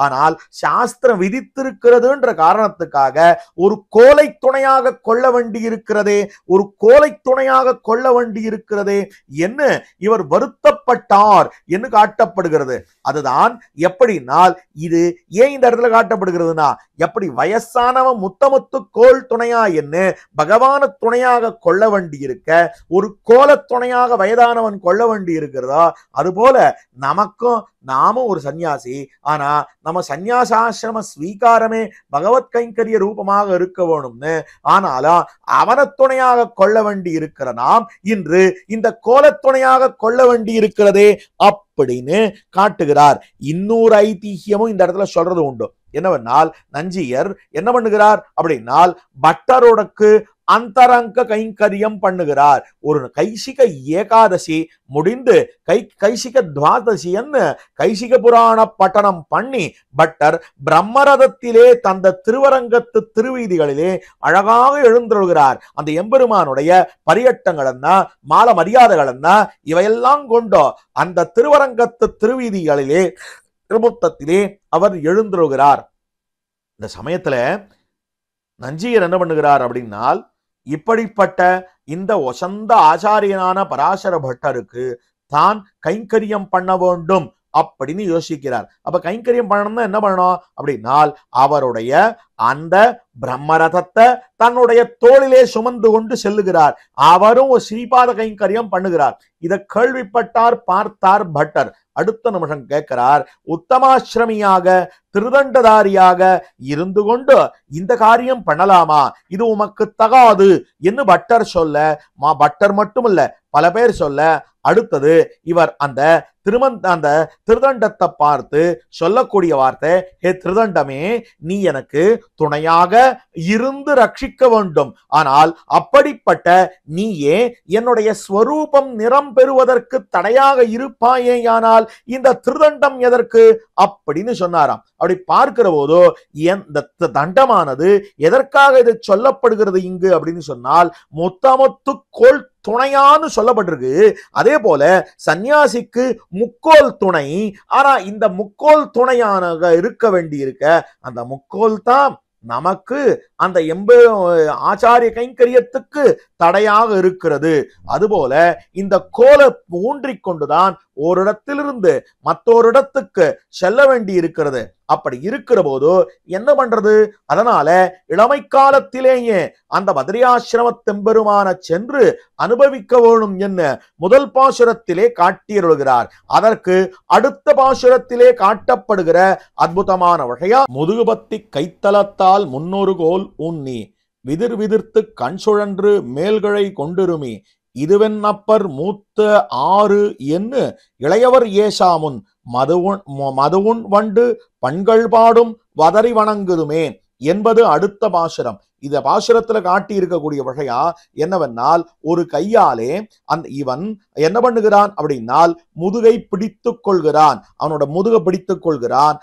ஆனால் சாஸ்திரம் விதித்திருக்கிறதுன்ற காரணத்துக்காக ஒரு கோலை துணையாக கொள்ள வேண்டி இருக்கிறதே, ஒரு கோலை துணையாக கொள்ள வேண்டி இருக்கிறதே என்று இவர் வருத்தப்பட்டார் என்று காட்டப்படுகிறது. அதுதான் எப்படினால், இது ஏன் இந்த இடத்துல காட்டப்படுகிறதுனா, எப்படி வயசானவன் முத்தமுத்து கோல் துணையா என்ன பகவான துணையாக கொள்ள வேண்டி இருக்க, ஒரு கோல துணையாக வயதானவன் கொள்ள வேண்டி இருக்கிறதா, அதுபோல நமக்கும் நாமும் ஒரு சன்னியாசி, ஆனா நம்ம சன்னியாசாசிரம ஸ்வீகாரமே பகவத் கைங்கரிய ரூபமாக இருக்க வேணும்னு, ஆனாலும் அவன துணையாக கொள்ள வேண்டி இருக்கிற நாம் இன்று இந்த கோல துணையாக கொள்ள வேண்டி இருக்கிறதே அப்படின்னு காட்டுகிறார். இன்னொரு ஐதிஹ்யமும் இந்த இடத்துல சொல்றது உண்டு. என்னவென்னால், நஞ்சியர் என்ன பண்ணுகிறார் அப்படின்னால், பட்டரோடக்கு அந்தரங்க கைங்கரியம் பண்ணுகிறார். ஒரு கைசிக ஏகாதசி முடிந்து கைசிக துவாதசின்னு கைசிக புராண பட்டணம் பண்ணி பட்டர் பிரம்மரதத்திலே தந்த திருவரங்கத்து திருவீதிகளிலே அழகாக எழுந்தொழுகிறார். அந்த எம்பெருமானுடைய பரியட்டங்கள் என்ன, மால மரியாதைகள் என்ன, இவையெல்லாம் கொண்டோ அந்த திருவரங்கத்து திருவீதிகளிலே திருமுத்தத்திலே அவர் எழுந்தொழுகிறார். இந்த சமயத்துல நஞ்சியர் என்ன பண்ணுகிறார் அப்படின்னால், இப்படிப்பட்ட இந்த வசந்த ஆச்சாரியனான பராசர பட்டருக்கு தான் கைங்கரியம் பண்ண வேண்டும் அப்படின்னு யோசிக்கிறார். அப்ப கைங்கரியம் பண்ணணும்னா என்ன பண்ணணும் அப்படின்னால், அவருடைய அந்த பிரம்மரதத்தை தன்னுடைய தோளிலே சுமந்து கொண்டு செல்லுகிறார். அவரும் ஒரு ஸ்ரீபாத கைங்கரியம் பண்ணுகிறார். இதை கேள்விப்பட்டார், பார்த்தார் பட்டர். அடுத்த நிமிஷம் கேட்கிறார், உத்தமாசிரமியாக திருதண்டதாரியாக இருந்து கொண்டு இந்த காரியம் பண்ணலாமா, இது உமக்கு தகாது என்று பட்டர் சொல்ல, பட்டர் மட்டுமல்ல பல பேர் சொல்ல, அடுத்தது இவர் அந்த திருதண்டத்தை பார்த்து சொல்லக்கூடிய வார்த்தை, ஹே திருதண்டமே, நீ எனக்கு துணையாக இருந்து ரட்சிக்க வேண்டும். ஆனால் அப்படிப்பட்ட நீயே என்னுடைய ஸ்வரூபம் நிறம் பெறுவதற்கு தடையாக இருப்பாயேயானால் இந்த திருதண்டம் எதற்கு அப்படின்னு சொன்னாராம். அப்படி பார்க்கிற போதோ இந்த தண்டமானது எதற்காக இது சொல்லப்படுகிறது இங்கு அப்படின்னு சொன்னால், முத்தமுத்து கோல் துணையான்னு சொல்லப்பட்டிருக்கு. அதே போல சன்னியாசிக்கு முக்கோல் துணை. ஆனா இந்த முக்கோல் துணையாக இருக்க வேண்டி இருக்க, அந்த முக்கோல் தான் நமக்கு அந்த ஆச்சாரிய கைங்கரியத்துக்கு தடையாக இருக்கிறது. அதுபோல இந்த கோலை ஊன்றிக்கொண்டுதான் ஒரு இடத்திலிருந்து மற்றொரு இடத்துக்கு செல்ல வேண்டி இருக்கிறது. அப்படி இருக்கிற போது என்ன பண்றது? அதனால இளமை காலத்திலேயே அந்த பத்ரியாசிரமத்தெம்பெருமான சென்று அனுபவிக்க வேணும் என்ன முதல் பாசுரத்திலே காட்டியருள்கிறார். அதற்கு அடுத்த பாசுரத்திலே காட்டப்படுகிற அற்புதமான வகையா, முதுகுபத்தி கைத்தலத்தால் முன்னொரு கோல் உண்ணி விதிர் விதிர்த்து கண் சுழன்று மேல்களை கொண்டிருமி இதுவென் அப்பர் மூத்த ஆறு என்று இளையவர் ஏசாமுன் மதுவுன் வண்டு பண்கள் பாடும் வதறி வணங்குதுமே என்பது அடுத்த பாசுரம். இந்த பாசுரத்துல காட்டி இருக்கக்கூடிய வகையா என்னவென்னால், ஒரு கையாலே இவன் என்ன பண்ணுகிறான் அப்படின்னால் முதுகை பிடித்துக் கொள்கிறான். அவனோட முதுகை பிடித்துக் கொள்கிறான்.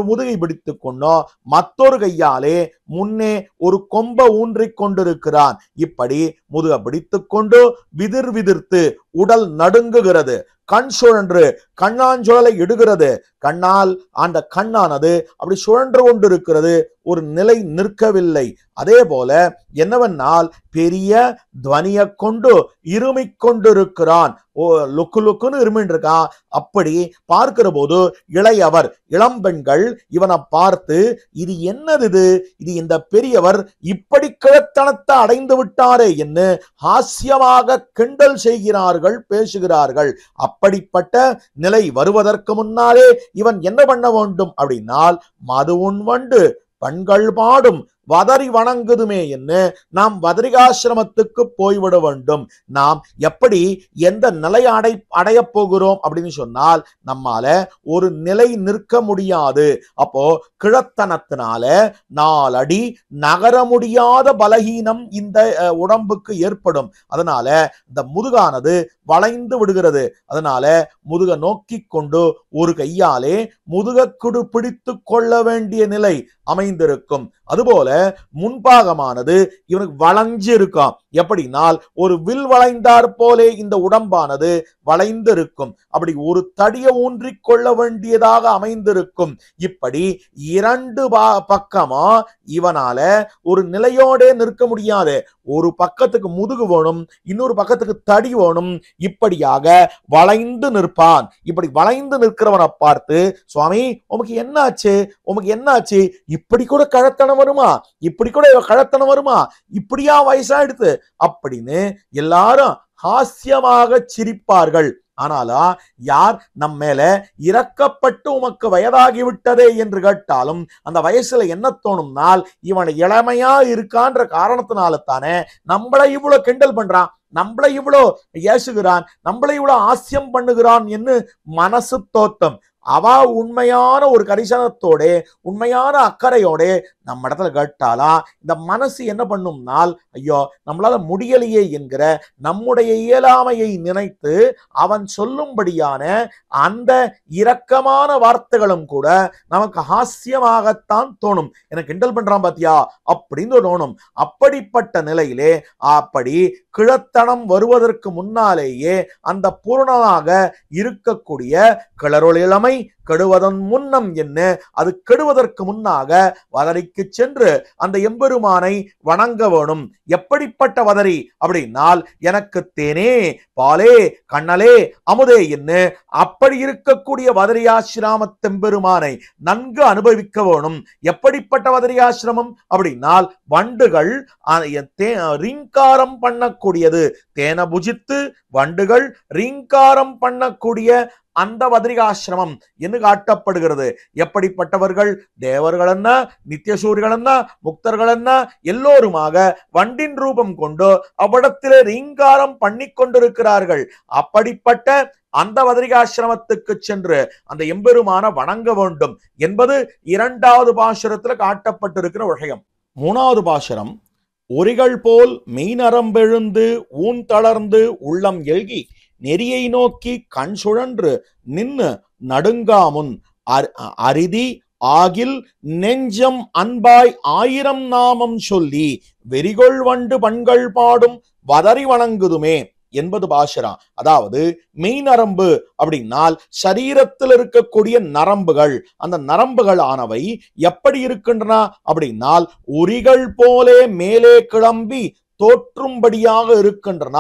முதுகை பிடித்துக் கொண்டோ மற்றொரு கையாலே முன்னே ஒரு கொம்ப ஊன்றிக் கொண்டிருக்கிறான். இப்படி முதுகை பிடித்துக் கொண்டு விதிர் விதிர்த்து உடல் நடுங்குகிறது, கண் சுழன்று கண்ணாஞ்சுழலை இடுகிறது. கண்ணால் அந்த கண்ணானது அப்படி சுழன்று கொண்டிருக்கிறது, ஒரு நிலை நிற்கவில்லை. அதே போல என்னவென்னால் பெரிய துவனியை கொண்டு இருமிக் கொண்டிருக்கிறான். லுக்கு லுக்குன்னு இருமின் இருக்கான். அப்படி பார்க்கிற போது இளையவர் இளம்பெண்கள் இவனை பார்த்து, இது என்னது, இது இந்த பெரியவர் இப்படி கிழத்தனத்தை அடைந்து விட்டாரே என்று ஹாஸ்யமாக கிண்டல் செய்கிறார்கள், பேசுகிறார்கள். அப்படிப்பட்ட நிலை வருவதற்கு முன்னாலே இவன் என்ன பண்ண வேண்டும் அப்படின்னால், மதுவுன் வண்டு பண்கள் பாடும் வதறி வணங்குதுமே என்று நாம் வதரிகாசிரமத்துக்கு போய்விட வேண்டும். நாம் எப்படி எந்த நிலை அடைய போகிறோம் அப்படின்னு சொன்னால், நம்மால ஒரு நிலை நிற்க முடியாது. அப்போ கிழத்தனத்தினால 4 அடி நகர முடியாத பலகீனம் இந்த உடம்புக்கு ஏற்படும். அதனால இந்த முதுகானது வளைந்து விடுகிறது. அதனால முதுக நோக்கி கொண்டு ஒரு கையாலே முதுகக்குடு பிடித்து கொள்ள வேண்டிய நிலை அமைந்திருக்கும். அதுபோல முன்பாகமானது இவனுக்கு வளைஞ்சு இருக்கும். எப்படினால் ஒரு வில் வளைந்தார் போலே இந்த உடம்பானது வளைந்து இருக்கும். அப்படி ஒரு தடியை ஊன்றிக் கொள்ள வேண்டியதாக அமைந்திருக்கும். இப்படி இரண்டு பக்கமா இவனால ஒரு நிலையோட நிற்க முடியாது. ஒரு பக்கத்துக்கு முதுகு வேணும், இன்னொரு பக்கத்துக்கு தடி வேணும். இப்படியாக வளைந்து நிற்பான். இப்படி வளைந்து நிற்கிறவனை பார்த்து, சுவாமி உமக்கு என்ன ஆச்சு, உமக்கு என்ன ஆச்சு, இப்படி கூட கழத்தனம் வருமா, இப்படி கூட கழத்தனம் வருமா, இப்படியா வயசாயிடுத்து அப்படின்னு எல்லாரும் ஹாஸ்யமாக சிரிப்பார்கள். ஆனாலா யார் நம் மேல இறக்கப்பட்டு உமக்கு வயதாகிவிட்டதே என்று கேட்டாலும் அந்த வயசுல என்ன தோணும்னால், இவன் இளமையா இருக்கான்ற காரணத்தினால தானே நம்மளை இவ்வளவு கிண்டல் பண்றான், நம்மளை இவ்வளோ ஏசுகிறான், நம்மளை இவ்வளோ ஆசியம் பண்ணுகிறான் என்று மனசு தோத்தம். அவ உண்மையான ஒரு கரிசனத்தோட உண்மையான அக்கறையோட நம்ம இடத்துல கேட்டாலா இந்த மனசு என்ன பண்ணும்னால், ஐயோ நம்மளால முடியலையே என்கிற நம்முடைய இயலாமையை நினைத்து அவன் சொல்லும்படியான அந்த இரக்கமான வார்த்தைகளும் கூட நமக்கு ஹாஸ்யமாகத்தான் தோணும். எனக்கு கிண்டல் பண்றான் பாத்தியா அப்படின்னு தோணும். அப்படிப்பட்ட நிலையிலே அப்படி கிழத்தனம் வருவதற்கு முன்னாலேயே அந்த பூரணமாக இருக்கக்கூடிய கிளறொளி இளமை கெடுவதன் முன்னம் என்ன, அது கெடுவதற்கு முன்னாக வதரிக்கு சென்று அந்த எம்பெருமானை வணங்க வேணும். எப்படிப்பட்ட வதரி அப்படின்னால், எனக்கு தேனே பாலே கண்ணலே அமுதே என்ன அப்படி இருக்கக்கூடிய வதரியாசிரமத்தெம்பெருமானை நன்கு அனுபவிக்க வேணும். எப்படிப்பட்ட வதரியாசிரமம் அப்படின்னால், வண்டுகள் ரீங்காரம் பண்ணக்கூடியது, தேன புஜித்து வண்டுகள் ரீங்காரம் பண்ணக்கூடிய அந்த வதரிகாசிரமம் என்று காட்டப்படுகிறது. எப்படிப்பட்டவர்கள், தேவர்கள் என்ன, நித்தியசூரிகள் என்ன, முக்தர்கள் என்ன, எல்லோருமாக வண்டின் ரூபம் கொண்டு அவ்விடத்திலே ரீங்காரம் பண்ணி கொண்டிருக்கிறார்கள். அப்படிப்பட்ட அந்த வதரிகாசிரமத்துக்கு சென்று அந்த எம்பெருமான வணங்க வேண்டும் என்பது இரண்டாவது பாசுரத்தில் காட்டப்பட்டிருக்கிற விஷயம். மூணாவது பாசுரம், ஒரிகள் போல் மெய்நரம்பெழுந்து ஊன் தளர்ந்து உள்ளம் எழுகி நெறியை நோக்கி கண் சுழன்று நின்னு நடுங்காமுன் அரிதி ஆகில் நெஞ்சம் அன்பாய் ஆயிரம் நாமம் சொல்லி வெறிகொள் வண்டு பண்கள் பாடும் வதறி வணங்குதுமே என்பது பாசுரா. அதாவது மெய் நரம்பு அப்படின்னால் சரீரத்தில் இருக்கக்கூடிய நரம்புகள், அந்த நரம்புகள் ஆனவை எப்படி இருக்கின்றன அப்படின்னால் உரிகள் போலே மேலே கிளம்பி தோற்றும்படியாக இருக்கின்றன.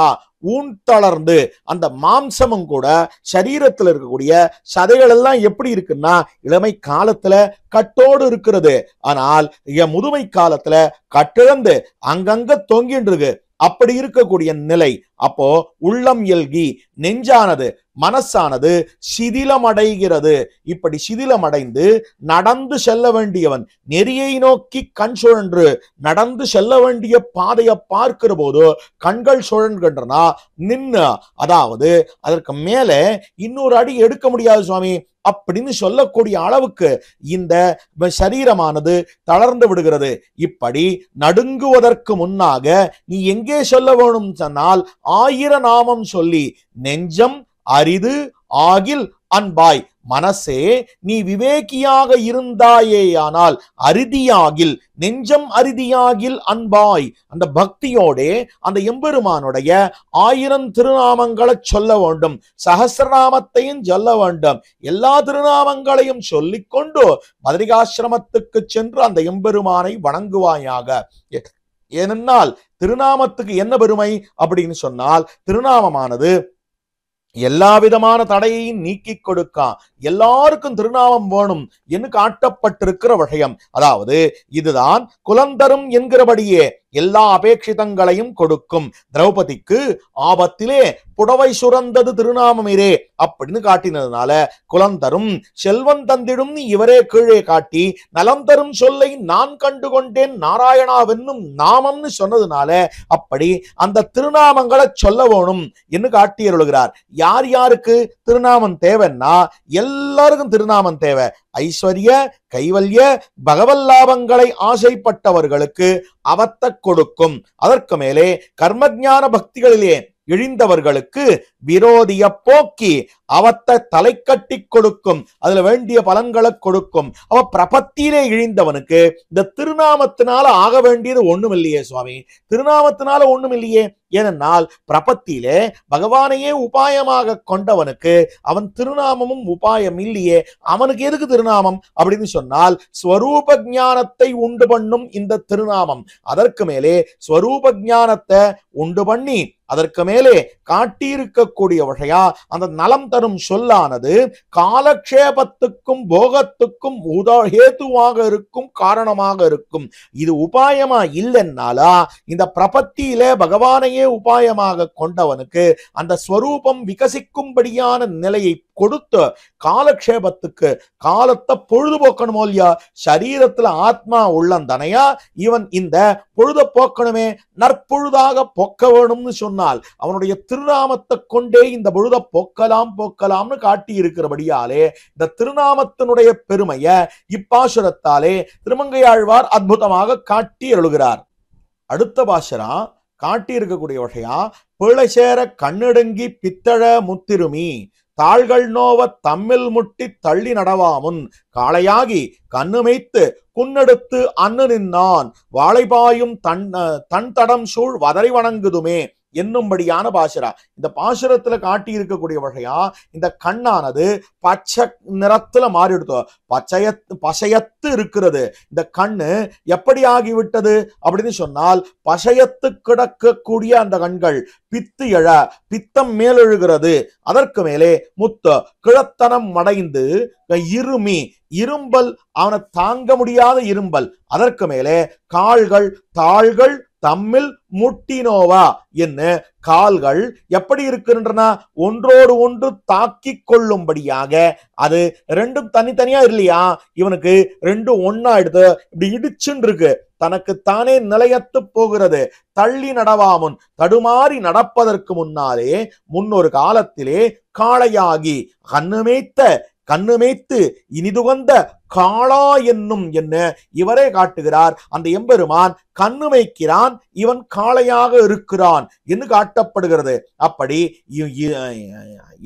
ஊன் தளர்ந்து அந்த மாம்சமும் கூட சரீரத்தில் இருக்கக்கூடிய சதைகள் எல்லாம் எப்படி இருக்குன்னா இளமை காலத்துல கட்டோடு இருக்கிறது, ஆனால் முதுமை காலத்துல கட்டிழந்து அங்கங்க தொங்கிட்டு இருக்கு. அப்படி இருக்கக்கூடிய நிலை. அப்போ உள்ளம் எல்கி நெஞ்சானது மனசானது சிதிலமடைகிறது. இப்படி சிதிலமடைந்து நடந்து செல்ல வேண்டியவன் நெறியை நோக்கி கண் சுழன்று நடந்து செல்ல வேண்டிய பாதையை பார்க்கிற போது கண்கள் சுழன்கின்றனா நின்னு, அதாவது அதற்கு மேல இன்னொரு அடி எடுக்க முடியாது சுவாமி அப்படின்னு சொல்லக்கூடிய அளவுக்கு இந்த சரீரமானது தளர்ந்து விடுகிறது. இப்படி நடுங்குவதற்கு முன்னாக நீ எங்கே சொல்ல வேணும் சொன்னால், 1000 நாமம் சொல்லி நெஞ்சம் அரிது ஆகில் அன்பாய், மனசே நீ விவேகியாக இருந்தாயேயானால் அரிதியாகில் நெஞ்சம் அரிதியாகில் அன்பாய், அந்த பக்தியோட அந்த எம்பெருமானுடைய 1000 திருநாமங்களை சொல்ல வேண்டும், சகசிரநாமத்தையும் சொல்ல வேண்டும். எல்லா திருநாமங்களையும் சொல்லிக்கொண்டு பத்ரிகாசிரமத்துக்கு சென்று அந்த எம்பெருமானை வணங்குவாயாக. ஏனென்றால் திருநாமத்துக்கு என்ன பெருமை அப்படின்னு சொன்னால், திருநாமமானது எல்லா விதமான தடையையும் நீக்கி கொடுக்கான். எல்லாருக்கும் திருநாமம் வேணும் என்று காட்டப்பட்டிருக்கிற விஷயம். அதாவது இதுதான் குலந்தரும் என்கிறபடியே எல்லா அபேட்சிதங்களையும் கொடுக்கும். திரௌபதிக்கு ஆபத்திலே புடவை சுரந்தது திருநாமமிரே அப்படின்னு காட்டினதுனால குலந்தரும் செல்வம் தந்திடும் இவரே கீழே காட்டி நலம் தரும் சொல்லை நான் கண்டுகொண்டேன் நாராயணாவென்னும் நாமம்னு சொன்னதுனால அப்படி அந்த திருநாமங்களை சொல்ல வேணும் என்று காட்டியருளுகிறார். யார் யாருக்கு திருநாமம் தேவைன்னா எல்லாருக்கும் திருநாமம் தேவை. ஐஸ்வர்ய கைவல்ய பகவல்லாபங்களை ஆசைப்பட்டவர்களுக்கு அவத்தை கொடுக்கும். அதற்கு மேலே கர்மஞான பக்திகளிலே இழிந்தவர்களுக்கு விரோதிய போக்கி அவத்தை தலை கட்டி கொடுக்கும், அதுல வேண்டிய பலன்களை கொடுக்கும். அவ பிரபத்தியிலே இழிந்தவனுக்கு இந்த திருநாமத்தினால ஆக வேண்டியது ஒண்ணும் இல்லையே சுவாமி, திருநாமத்தினால ஒண்ணும் இல்லையே. ஏனென்றால் பிரபத்தியிலே பகவானையே உபாயமாக கொண்டவனுக்கு அவன் திருநாமமும் உபாயம் இல்லையே, அவனுக்கு எதுக்கு திருநாமம் அப்படின்னு சொன்னால் ஸ்வரூப ஞானத்தை உண்டு பண்ணும் இந்த திருநாமம். அதற்கு மேலே ஸ்வரூப ஞானத்தை உண்டு பண்ணி அதற்கு மேலே காட்டியிருக்கக்கூடிய வகையா அந்த நலம் தரும் சொல்லானது காலக்ஷேபத்துக்கும் போகத்துக்கும் ஹேதுவாக இருக்கும், காரணமாக இருக்கும். இது உபாயமா இல்லைன்னாலா இந்த பிரபத்தியிலே பகவானையே உபாயமாக கொண்டவனுக்கு அந்த ஸ்வரூபம் விகசிக்கும்படியான நிலையை கொடுத்து காலக்ஷேபத்துக்கு காலத்தை பொழுதுபோக்கணுமோ இல்லையா, சரீரத்துல ஆத்மா உள்ளந்தனையா இவன் இந்த பொழுத போக்கணுமே, நற்பொழுதாக போக்க வேணும்னு சொன்னால் அவனுடைய திருநாமத்தை கொண்டே இந்த பொழுத போக்கலாம்னு காட்டி இருக்கிறபடியாலே இந்த திருநாமத்தினுடைய பெருமைய இப்பாசுரத்தாலே திருமங்கையாழ்வார் அற்புதமாக காட்டி எழுகிறார். அடுத்த பாசுரா காட்டி இருக்கக்கூடிய வகையா பிழைசேர கண்ணெடுங்கி பித்தழ முத்திருமி தாள்கள் நோவ தம்மில் முட்டி தள்ளி நடவாமுன் காளையாகி கண்ணுமைத்து குன்னெடுத்து அன்னு நின்னான் வாழைபாயும் தன் தடம் சூழ் வதறி வணங்குதுமே என்னும்படியான பாசுரா. இந்த பாசுரத்துல காட்டி இருக்கக்கூடிய வகையா இந்த கண்ணானது பச்சை நிறத்துல மாறிடுதோ, பசையத்து இருக்கிறது. இந்த கண்ணு எப்படி ஆகிவிட்டது அப்படின்னு சொன்னால் பசையத்து கிடக்கக்கூடிய அந்த கண்கள் பித்து எழ பித்தம் மேலெழுகிறது. அதற்கு மேலே முத்த கிழத்தனம் அடைந்து இருமி இரும்பல், அவனை தாங்க முடியாத இரும்பல். அதற்கு மேலே கால்கள் தாள்கள் தம்மில் முட்டினோவா என்ன கால்கள் எப்படி இருக்கின்றன, ஒன்றோடு ஒன்று தாக்கி கொள்ளும்படியாக. அது ரெண்டும் தனித்தனியா இல்லையா, இவனுக்கு ரெண்டும் ஒன்னா எடுத்து இப்படி இடிச்சுன்னு இருக்கு, தனக்கு தானே நிலையத்து போகிறது. தள்ளி நடவாமுன் தடுமாறி நடப்பதற்கு முன்னாலே முன்னொரு காலத்திலே காளையாகி கண்ணுமேய்த்து இனிதுகந்த காளா என்னும் என்ன இவரே காட்டுகிறார். அந்த எம்பெருமான் கண்ணுமைக்கிறான், இவன் காளையாக இருக்கிறான் என்று காட்டப்படுகிறது. அப்படி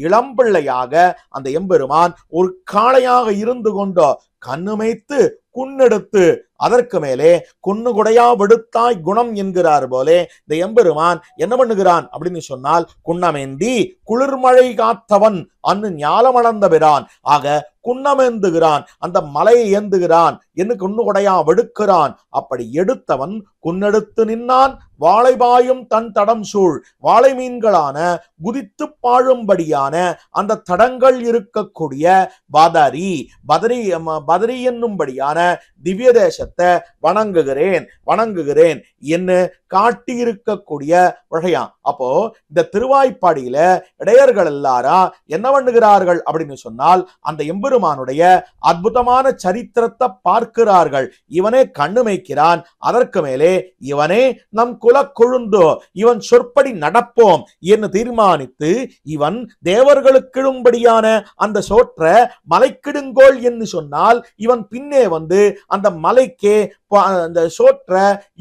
இளம்பிள்ளையாக அந்த எம்பெருமான் ஒரு காளையாக இருந்து கொண்டோ கண்ணுமைத்து குன்னெடுத்து அதற்கு மேலே குன்னுகுடையா விடுத்தாய் குணம் என்கிறார் போலே இந்த எம்பெருமான் என்ன பண்ணுகிறான் அப்படின்னு சொன்னால் குன்னமேந்தி குளிர்மழை காத்தவன் அன்னு ஞாலமளந்த பிரான் ஆக குன்னமேந்துகிறான், அந்த மலையை ஏந்துகிறான் என்று குன்னுகுடையா வெடுக்கிறான். அப்படி எடுத்தவன் குன்னெடுத்து நின்னான் வாழைபாயும் தன் தடம் சூழ் வாழை மீன்களான குதித்து பாழும்படியான அந்த தடங்கள் இருக்கக்கூடிய பதரி என்னும்படியான திவ்ய தேசத்தை வணங்குகிறேன் என்று காட்டி இருக்கக்கூடிய வகையா. அப்போ இந்த திருவாய்ப்பாடியில இடையர்கள் எல்லாரா என்ன பண்ணுகிறார்கள் அப்படின்னு சொன்னால் அந்த எம்பெருமானுடைய அற்புதமான சரித்திரத்தை பார்க்கிறார்கள். இவனே கண்ணுமைக்கிறான், அதற்கு மேலே இவனே நம் குல கொழுந்தோ, இவன் சொற்படி நடப்போம் என்று தீர்மானித்து இவன் தேவர்களுக்கிடும்படியான அந்த சோற்ற மலைக்கிடுங்கோள் என்று சொன்னால் இவன் பின்னே வந்து அந்த மலைக்கே அந்த சோற்ற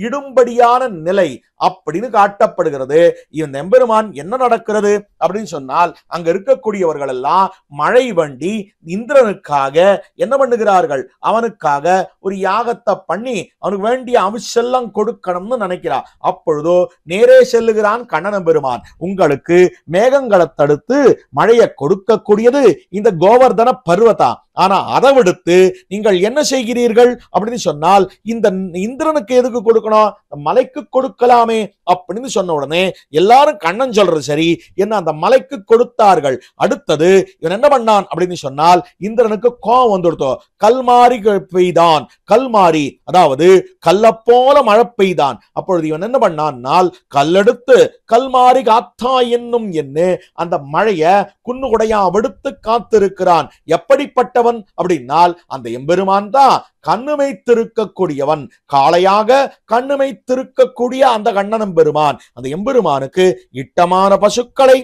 இடும்படியான நிலை அப்படின்னு காட்டப்படுகிறது. இந்த எம்பெருமான் என்ன நடக்கிறது அப்படின்னு சொன்னால் அங்க இருக்கக்கூடியவர்கள் எல்லாம் மழை வண்டி இந்திரனுக்காக என்ன பண்ணுகிறார்கள், அவனுக்காக ஒரு யாகத்தை பண்ணி அவனுக்கு வேண்டிய அவிஷெல்லாம் கொடுக்கணும்னு நினைக்கிறான். அப்பொழுதோ நேரே செல்லுகிறான் கண்ணன் பெருமான். உங்களுக்கு மேகங்களை தடுத்து மழையை கொடுக்கக்கூடியது இந்த கோவர்தன பர்வதா, ஆனா அதை விடுத்து நீங்கள் என்ன செய்கிறீர்கள் அப்படின்னு சொன்னால் இந்த இந்திரனுக்கு எதுக்கு கொடுக்கணும், மலைக்கு கொடுக்கலாமே அப்படின்னு சொன்ன உடனே எல்லாரும் கண்ணன் சொல்றது சரி என்ன அந்த மலைக்கு கொடுத்தார்கள். அடுத்தது இவன் என்ன பண்ணான் அப்படின்னு சொன்னால் இந்திரனுக்கு கோபம் வந்துடுத்தோ, கல்மாரி பெய்தான், கல்மாரி அதாவது கல்ல போல மழை பெய்தான். அப்பொழுது இவன் என்ன பண்ணான், கல்லெடுத்து கல்மாரி காத்தா என்னும் என்ன அந்த மழைய குன்னுகுடையா விடுத்து காத்திருக்கிறான். எப்படிப்பட்டவன் அப்படின்னால் அந்த எம்பெருமான் தான் கண்ணுமைத்திருக்கக்கூடியவன், காளையாக கண்ணுமைத்திருக்கக்கூடிய அந்த கண்ணனம் பெருமான். அந்த எம்பெருமானுக்கு இட்டமான பசுக்களை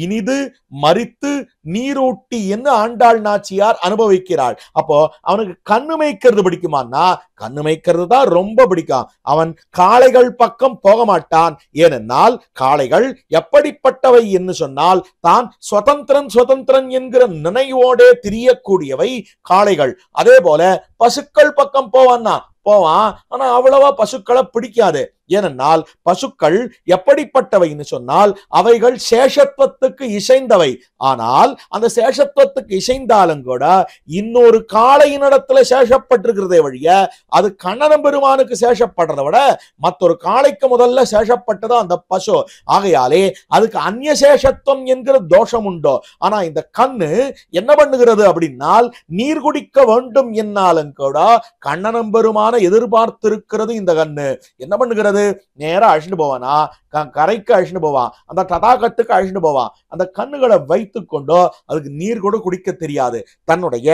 இனிது மறித்து நீரூட்டி என்று ஆண்டாள் நாச்சியார் அனுபவிக்கிறாள். அப்போ அவனுக்கு கண்ணு மேய்க்கிறது பிடிக்குமான்னா கண்ணு மேய்க்கிறது தான் ரொம்ப பிடிக்கும். அவன் காளைகள் பக்கம் போக மாட்டான். ஏனென்றால் காளைகள் எப்படிப்பட்டவை என்று சொன்னால் தான் சுதந்திரன் என்கிற நினைவோடே திரியக்கூடியவை காளைகள். அதே போல பசுக்கள் பக்கம் போவான், ஆனா அவ்வளவா பசுக்களை பிடிக்காது. ஏனென்றால் பசுக்கள் எப்படிப்பட்டவைன்னு சொன்னால் அவைகள் சேஷத்துவத்துக்கு இசைந்தவை. ஆனால் அந்த சேஷத்துவத்துக்கு இசைந்தாலும் கூட இன்னொரு காளையினிடத்துல சேஷப்பட்டிருக்கிறதே வழிய அது கண்ணனம் பெருமானுக்கு சேஷப்படுறதை விட மற்றொரு காளைக்கு முதல்ல சேஷப்பட்டது அந்த பசு. ஆகையாலே அதுக்கு அந்நிய சேஷத்துவம் என்கிற தோஷம் உண்டோ. ஆனா இந்த கண்ணு என்ன பண்ணுகிறது அப்படின்னால் நீர் குடிக்க வேண்டும் என்னாலும் கூட கண்ணனம் பெருமான எதிர்பார்த்திருக்கிறது. இந்த கண்ணு என்ன பண்ணுகிறது, நேரா அழிச்சுட்டு போவானா, கரைக்கு அழிச்சுட்டு போவான், அந்த தடாகத்துக்கு அழிச்சுட்டு போவான். அந்த கண்ணுகளை வைத்துக் கொண்டோ அதுக்கு நீர் கூட குடிக்க தெரியாது. தன்னுடைய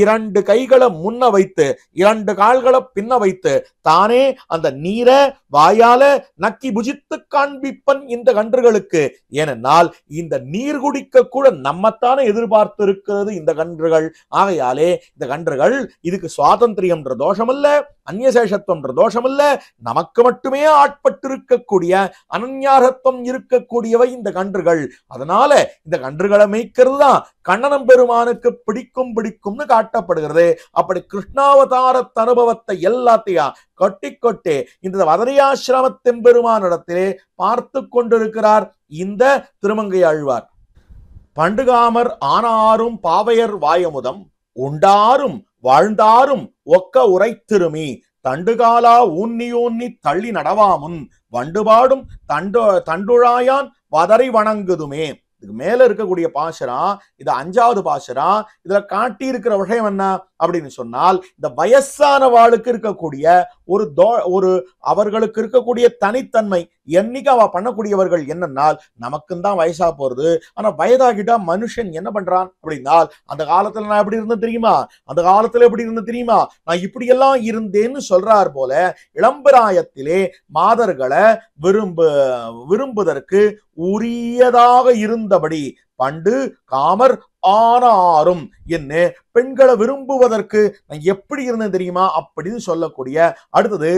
2 கைகளை முன்ன வைத்து 2 கால்களை பின்ன வைத்து தானே அந்த நீரை வாயால நக்கி புஜித்து காண்பிப்பன் இந்த கன்றுகளுக்கு. ஏனென்றால் இந்த நீர் குடிக்க கூட நம்மத்தானே எதிர்பார்த்து இருக்கிறது இந்த கன்றுகள். ஆகையாலே இந்த கன்றுகள் இதுக்கு சுவாதந்திரியம் என்ற தோஷம் இல்ல, அந்நியசேஷத்துவம் என்ற தோஷம் இல்ல, நமக்கு மட்டுமே ஆட்பட்டிருக்கக்கூடிய அனன்யாரத்துவம் இருக்கக்கூடியவை இந்த கன்றுகள். அதனால இந்த கன்றுகளை மேய்க்கிறது தான் கண்ணனம் பெருமானுக்கு பிடிக்கும்னு காட்டப்படுகிறது. அப்படி கிருஷ்ணாவதார அனுபவத்தை எல்லாத்தையும் கொட்டி கொட்டி இந்த வதரியாசிரமத்தின் பெருமானிடத்திலே பார்த்து கொண்டிருக்கிறார் இந்த திருமங்கை ஆழ்வார். பண்டுகாமர் ஆனாரும் பாவையர் வாயமுதம் உண்டாரும் வாழ்ந்தாரும் ஒக்க உரைத்திருமி தண்டுகாலா ஊன்னி தள்ளி நடவாமுன் வண்டுபாடும் தண்டுழாயான் வதரை வணங்குதுமே. இதுக்கு மேல இருக்கக்கூடிய பாசுரம் இது 5வது பாசுரம். இதுல காட்டி இருக்கிற விஷயம் என்ன அப்படின்னு சொன்னால் இந்த வயசான வாளுக்கு இருக்கக்கூடிய ஒரு அவர்களுக்கு இருக்கக்கூடிய தனித்தன்மை. என்னைக்கு அவ பண்ணக்கூடியவர்கள் என்னன்னால் நமக்கும் தான் வயசா போறது. ஆனா வயதாகிட்டா மனுஷன் என்ன பண்றான் அப்படின்னால் அந்த காலத்துல நான் எப்படி இருந்தேன் தெரியுமா, அந்த காலத்துல எப்படி இருந்தேன் தெரியுமா, நான் இப்படி எல்லாம் இருந்தேன்னு சொல்றார் போல இளம்பிராயத்திலே மாதர்களை விரும்புவதற்கு உரியதாக இருந்தபடி பண்டு காமர் ஆனாரும் என்ன பெண்களை விரும்புவதற்கு நான் எப்படி இருந்தேன் தெரியுமா அப்படின்னு சொல்லக்கூடிய. அடுத்தது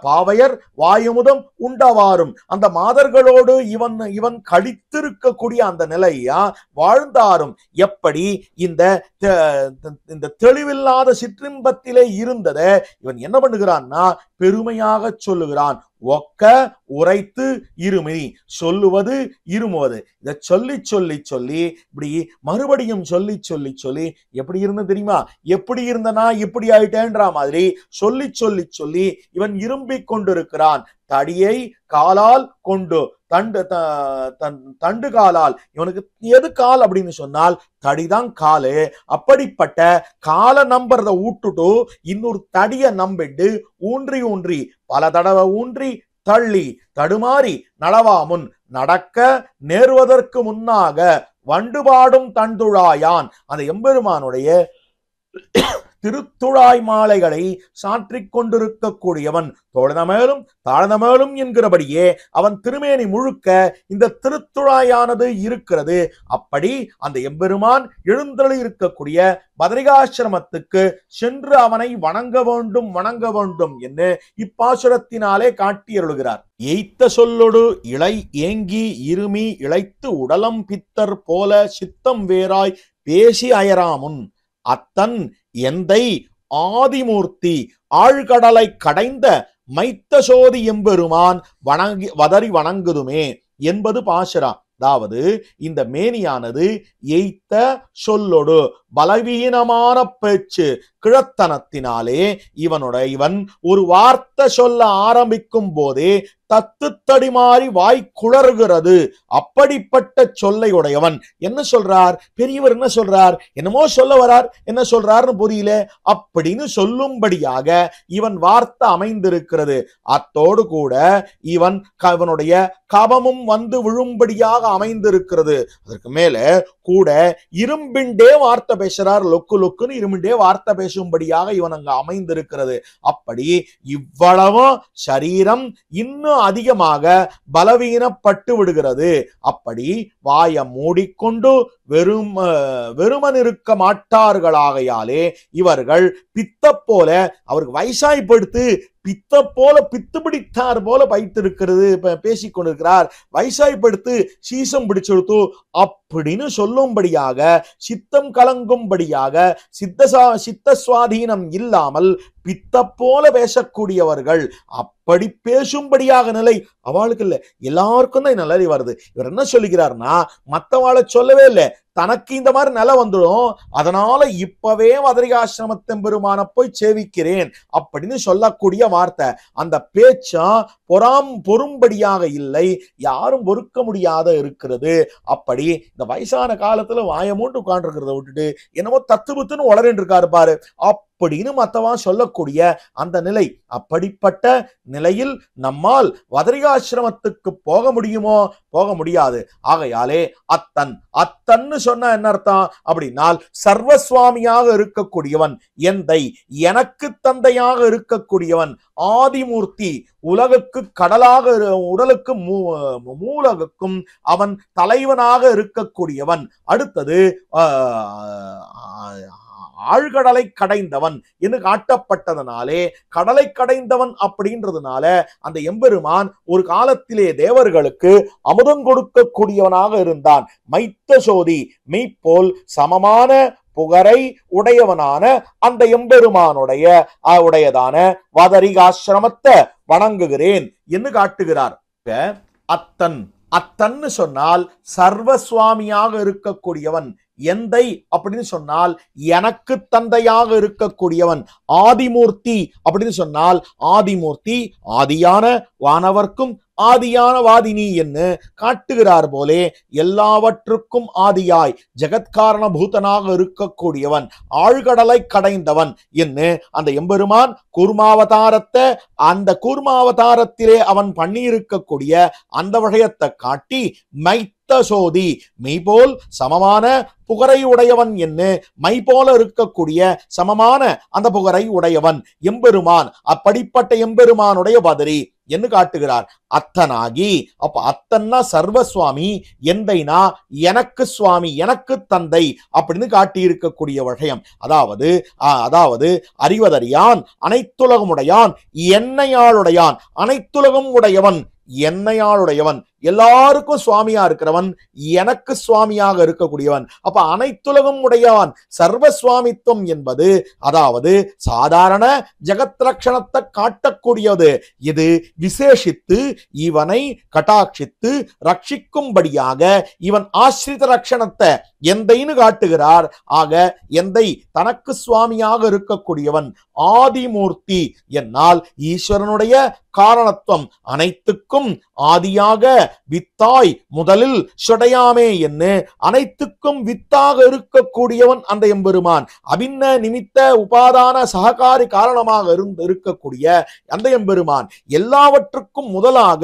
பாவையர் வாயுமுதம் உண்டவாரும் அந்த மாதர்களோடு இவன் கழித்திருக்கக்கூடிய அந்த நிலையா வாழ்ந்தாரும் எப்படி இந்த தெளிவில்லாத சிற்றின்பத்திலே இருந்ததை இவன் என்ன பண்ணுகிறான்னா பெருமையாக சொல்லுகிறான். ஒக்க உரைத்து இருமி சொல்லுவது இருமுவது. இதை சொல்லி சொல்லி சொல்லி இப்படி மறுபடியும் சொல்லி சொல்லி சொல்லி எப்படி இருந்த தெரியுமா, எப்படி இருந்தனா இப்படி ஆயிட்டேன்ற மாதிரி சொல்லி சொல்லி சொல்லி இவன் இரும்பிக் கொண்டிருக்கிறான். தடியை காலால் கொண்டு தண்டு காலால். இவனுக்கு எது கால் அப்படின்னு சொன்னால் தடிதான் காலு. அப்படிப்பட்ட காலை நம்புறத ஊட்டுட்டு இன்னொரு தடிய நம்பிட்டு ஊன்றி ஊன்றி பல தடவை ஊன்றி தள்ளி தடுமாறி நடவாமுன் நடக்க நேர்வதற்கு முன்னாக வண்டுபாடும் தண்டுழாயான் அந்த எம்பெருமானுடைய திருத்துழாய் மாலைகளை சாற்றிக் கொண்டிருக்கக்கூடியவன். தோழன மேலும் தாழ்ந்த மேலும் என்கிறபடியே அவன் திருமேனி முழுக்க இந்த திருத்துழாயானது இருக்கிறது. அப்படி அந்த எம்பெருமான் எழுந்தருளி இருக்கக்கூடிய பத்ரிகாசிரமத்துக்கு சென்று அவனை வணங்க வேண்டும் என்று இப்பாசுரத்தினாலே காட்டியருளுகிறார். எய்த்த சொல்லொடு இளை ஏங்கி இருமி இழைத்து உடலம் பித்தர் போல சித்தம் வேறாய் பேசி அயராமுன் அத்தன் எந்தை ஆதிமூர்த்தி ஆழ்கடலை கடைந்த மைத்த சோதி எம்பெருமான் வதரி வணங்குதுமே என்பது பாசுரா. அதாவது இந்த மேனியானது எய்த்த சொல்லொடு பலவீனமான பேச்சு கிழத்தனத்தினாலே இவன் ஒரு வார்த்தை சொல்ல ஆரம்பிக்கும் போதே தத்து தடிமாறி வாய் குளறுகிறது. அப்படிப்பட்ட சொல்லை உடையவன் என்ன சொல்றார், பெரியவர் என்ன சொல்றார், என்னமோ சொல்ல வரார், என்ன சொல்றாருன்னு புரியல அப்படின்னு சொல்லும்படியாக இவன் வார்த்தை அமைந்திருக்கிறது. அத்தோடு கூட இவனுடைய கபமும் வந்து விழும்படியாக அமைந்திருக்கிறது. அதற்கு மேல கூட இரும்பிண்டே வார்த்தை பேசுறார். லொக்கு லொக்குன்னு இரும்பிண்டே வார்த்தை பேச பேசும்படியாக இவன் அங்க அமைந்திருக்கிறது. அப்படி இவ்வளவும் சரீரம் இன்னும் அதிகமாக பலவீனப்பட்டு விடுகிறது. அப்படி வாயை மூடிக்கொண்டு வெறுமன் இருக்க மாட்டார்களாகையாலே இவர்கள் பித்த போல, அவருக்கு வயசாய்ப்படுத்து பித்த போல பித்து பிடித்தார் போல வைத்திருக்கிறது, பேசிக்கொண்டிருக்கிறார், வயசாய்ப்படுத்து சீசம் பிடிச்செடுத்து அப்படின்னு சொல்லும்படியாக, சித்தம் கலங்கும்படியாக, சித்த சுவாதீனம் இல்லாமல் பித்த போல பேசக்கூடியவர்கள், அப்படி பேசும்படியாக நிலை அவளுக்கு இல்லை, எல்லாருக்கும் தான் நிலை வருது. இவர் என்ன சொல்லுகிறார்னா, மற்றவாளை சொல்லவே இல்லை, தனக்கு இந்த மாதிரி நிலை வந்துடும், அதனால இப்பவே வதரிகாசிரமத்தின் பெருமான போய் சேவிக்கிறேன் அப்படின்னு சொல்லக்கூடிய வார்த்தை. அந்த பேச்சா பொறும்படியாக இல்லை, யாரும் பொறுக்க முடியாத இருக்கிறது. அப்படி இந்த வயசான காலத்துல வாயமூண்டு உட்கார்ந்துருக்கிறத விட்டுட்டு என்னமோ தத்துவத்துன்னு உளறின்னு இருக்காரு பாரு அப்படின்னு மத்தவா சொல்லக்கூடிய அந்த நிலை. அப்படிப்பட்ட நிலையில் நம்மால் வதரிகாசிரமத்துக்கு போக முடியுமோ? போக முடியாது. ஆகையாலே அத்தன்னு சொன்ன என்ன அர்த்தம் அப்படின்னால், சர்வசுவாமியாக இருக்கக்கூடியவன், எந்தை எனக்கு தந்தையாக இருக்கக்கூடியவன், ஆதிமூர்த்தி, உலகுக்கு கடலாக, உடலுக்கு மூலகுக்கும் அவன் தலைவனாக இருக்கக்கூடியவன். அடுத்தது ஆழ்கடலை கடைந்தவன் என்று காட்டப்பட்டதனாலே, கடலை கடைந்தவன் அப்படின்றதுனால அந்த எம்பெருமான் ஒரு காலத்திலே தேவர்களுக்கு அமுதம் கொடுக்கக்கூடியவனாக இருந்தான். மைத்த சோதி, மெய்ப்போல் சமமான புகரை உடையவனான அந்த எம்பெருமானுடையதான வதரிகாசிரமத்தை வணங்குகிறேன் என்று காட்டுகிறார். அத்தன்னு சொன்னால் சர்வசுவாமியாக இருக்கக்கூடியவன், எந்தை அப்படின்னு சொன்னால் எனக்கு தந்தையாக இருக்கக்கூடியவன், ஆதிமூர்த்தி அப்படின்னு சொன்னால் ஆதிமூர்த்தி, ஆதியான வானவர்க்கும் ஆதியான வாதினி என்று காட்டுகிறார் போலே, எல்லாவற்றுக்கும் ஆதியாய் ஜெகத்காரண பூதனாக இருக்கக்கூடியவன், ஆழ்கடலை கடைந்தவன் என்று அந்த எம்பெருமான் கூர்மாவதாரத்தை, அந்த கூர்மாவதாரத்திலே அவன் பண்ணியிருக்கக்கூடிய அந்த விஷயத்தை காட்டி, சோதி மெய்போல் சமமான புகரை உடையவன் என்று, மை போல இருக்கக்கூடிய சமமான அந்த புகரை உடையவன் எம்பெருமான், அப்படிப்பட்ட எம்பெருமானுடைய பதரி என்று காட்டுகிறார். அத்தனாகி, அப்ப அத்தன்னா சர்வசுவாமி, எந்தைனா எனக்கு சுவாமி, எனக்கு தந்தை அப்படின்னு காட்டி இருக்கக்கூடிய விஷயம். அதாவது அறிவதறியான், அனைத்துலகமுடையான், என்னையாளுடையான், அனைத்துலகம் உடையவன், என்னையாளுடையவன், எல்லாருக்கும் சுவாமியா இருக்கிறவன், எனக்கு சுவாமியாக இருக்கக்கூடியவன். அப்ப அனைத்துலகம் உடையவன், சர்வசுவாமித்துவம் என்பது அதாவது சாதாரண ஜெகத் ரட்சணத்தை காட்டக்கூடியது. இது விசேஷித்து இவனை கட்டாட்சித்து ரட்சிக்கும்படியாக இவன் ஆசிரித ரட்சணத்தை எந்தைன்னு காட்டுகிறார். ஆக எந்தை தனக்கு சுவாமியாக இருக்கக்கூடியவன், ஆதிமூர்த்தி என்னால் ஈஸ்வரனுடைய காரணத்துவம், அனைத்துக்கும் ஆதியாக வித்தாய் முதலில் சொடையாமே என்று அனைத்துக்கும் வித்தாக இருக்கக்கூடியவன் அந்த எம்பெருமான், அபின்ன நிமித்த உபாதான சககாரி காரணமாக இருக்கக்கூடிய அந்த எம்பெருமான், எல்லாவற்றுக்கும் முதலாக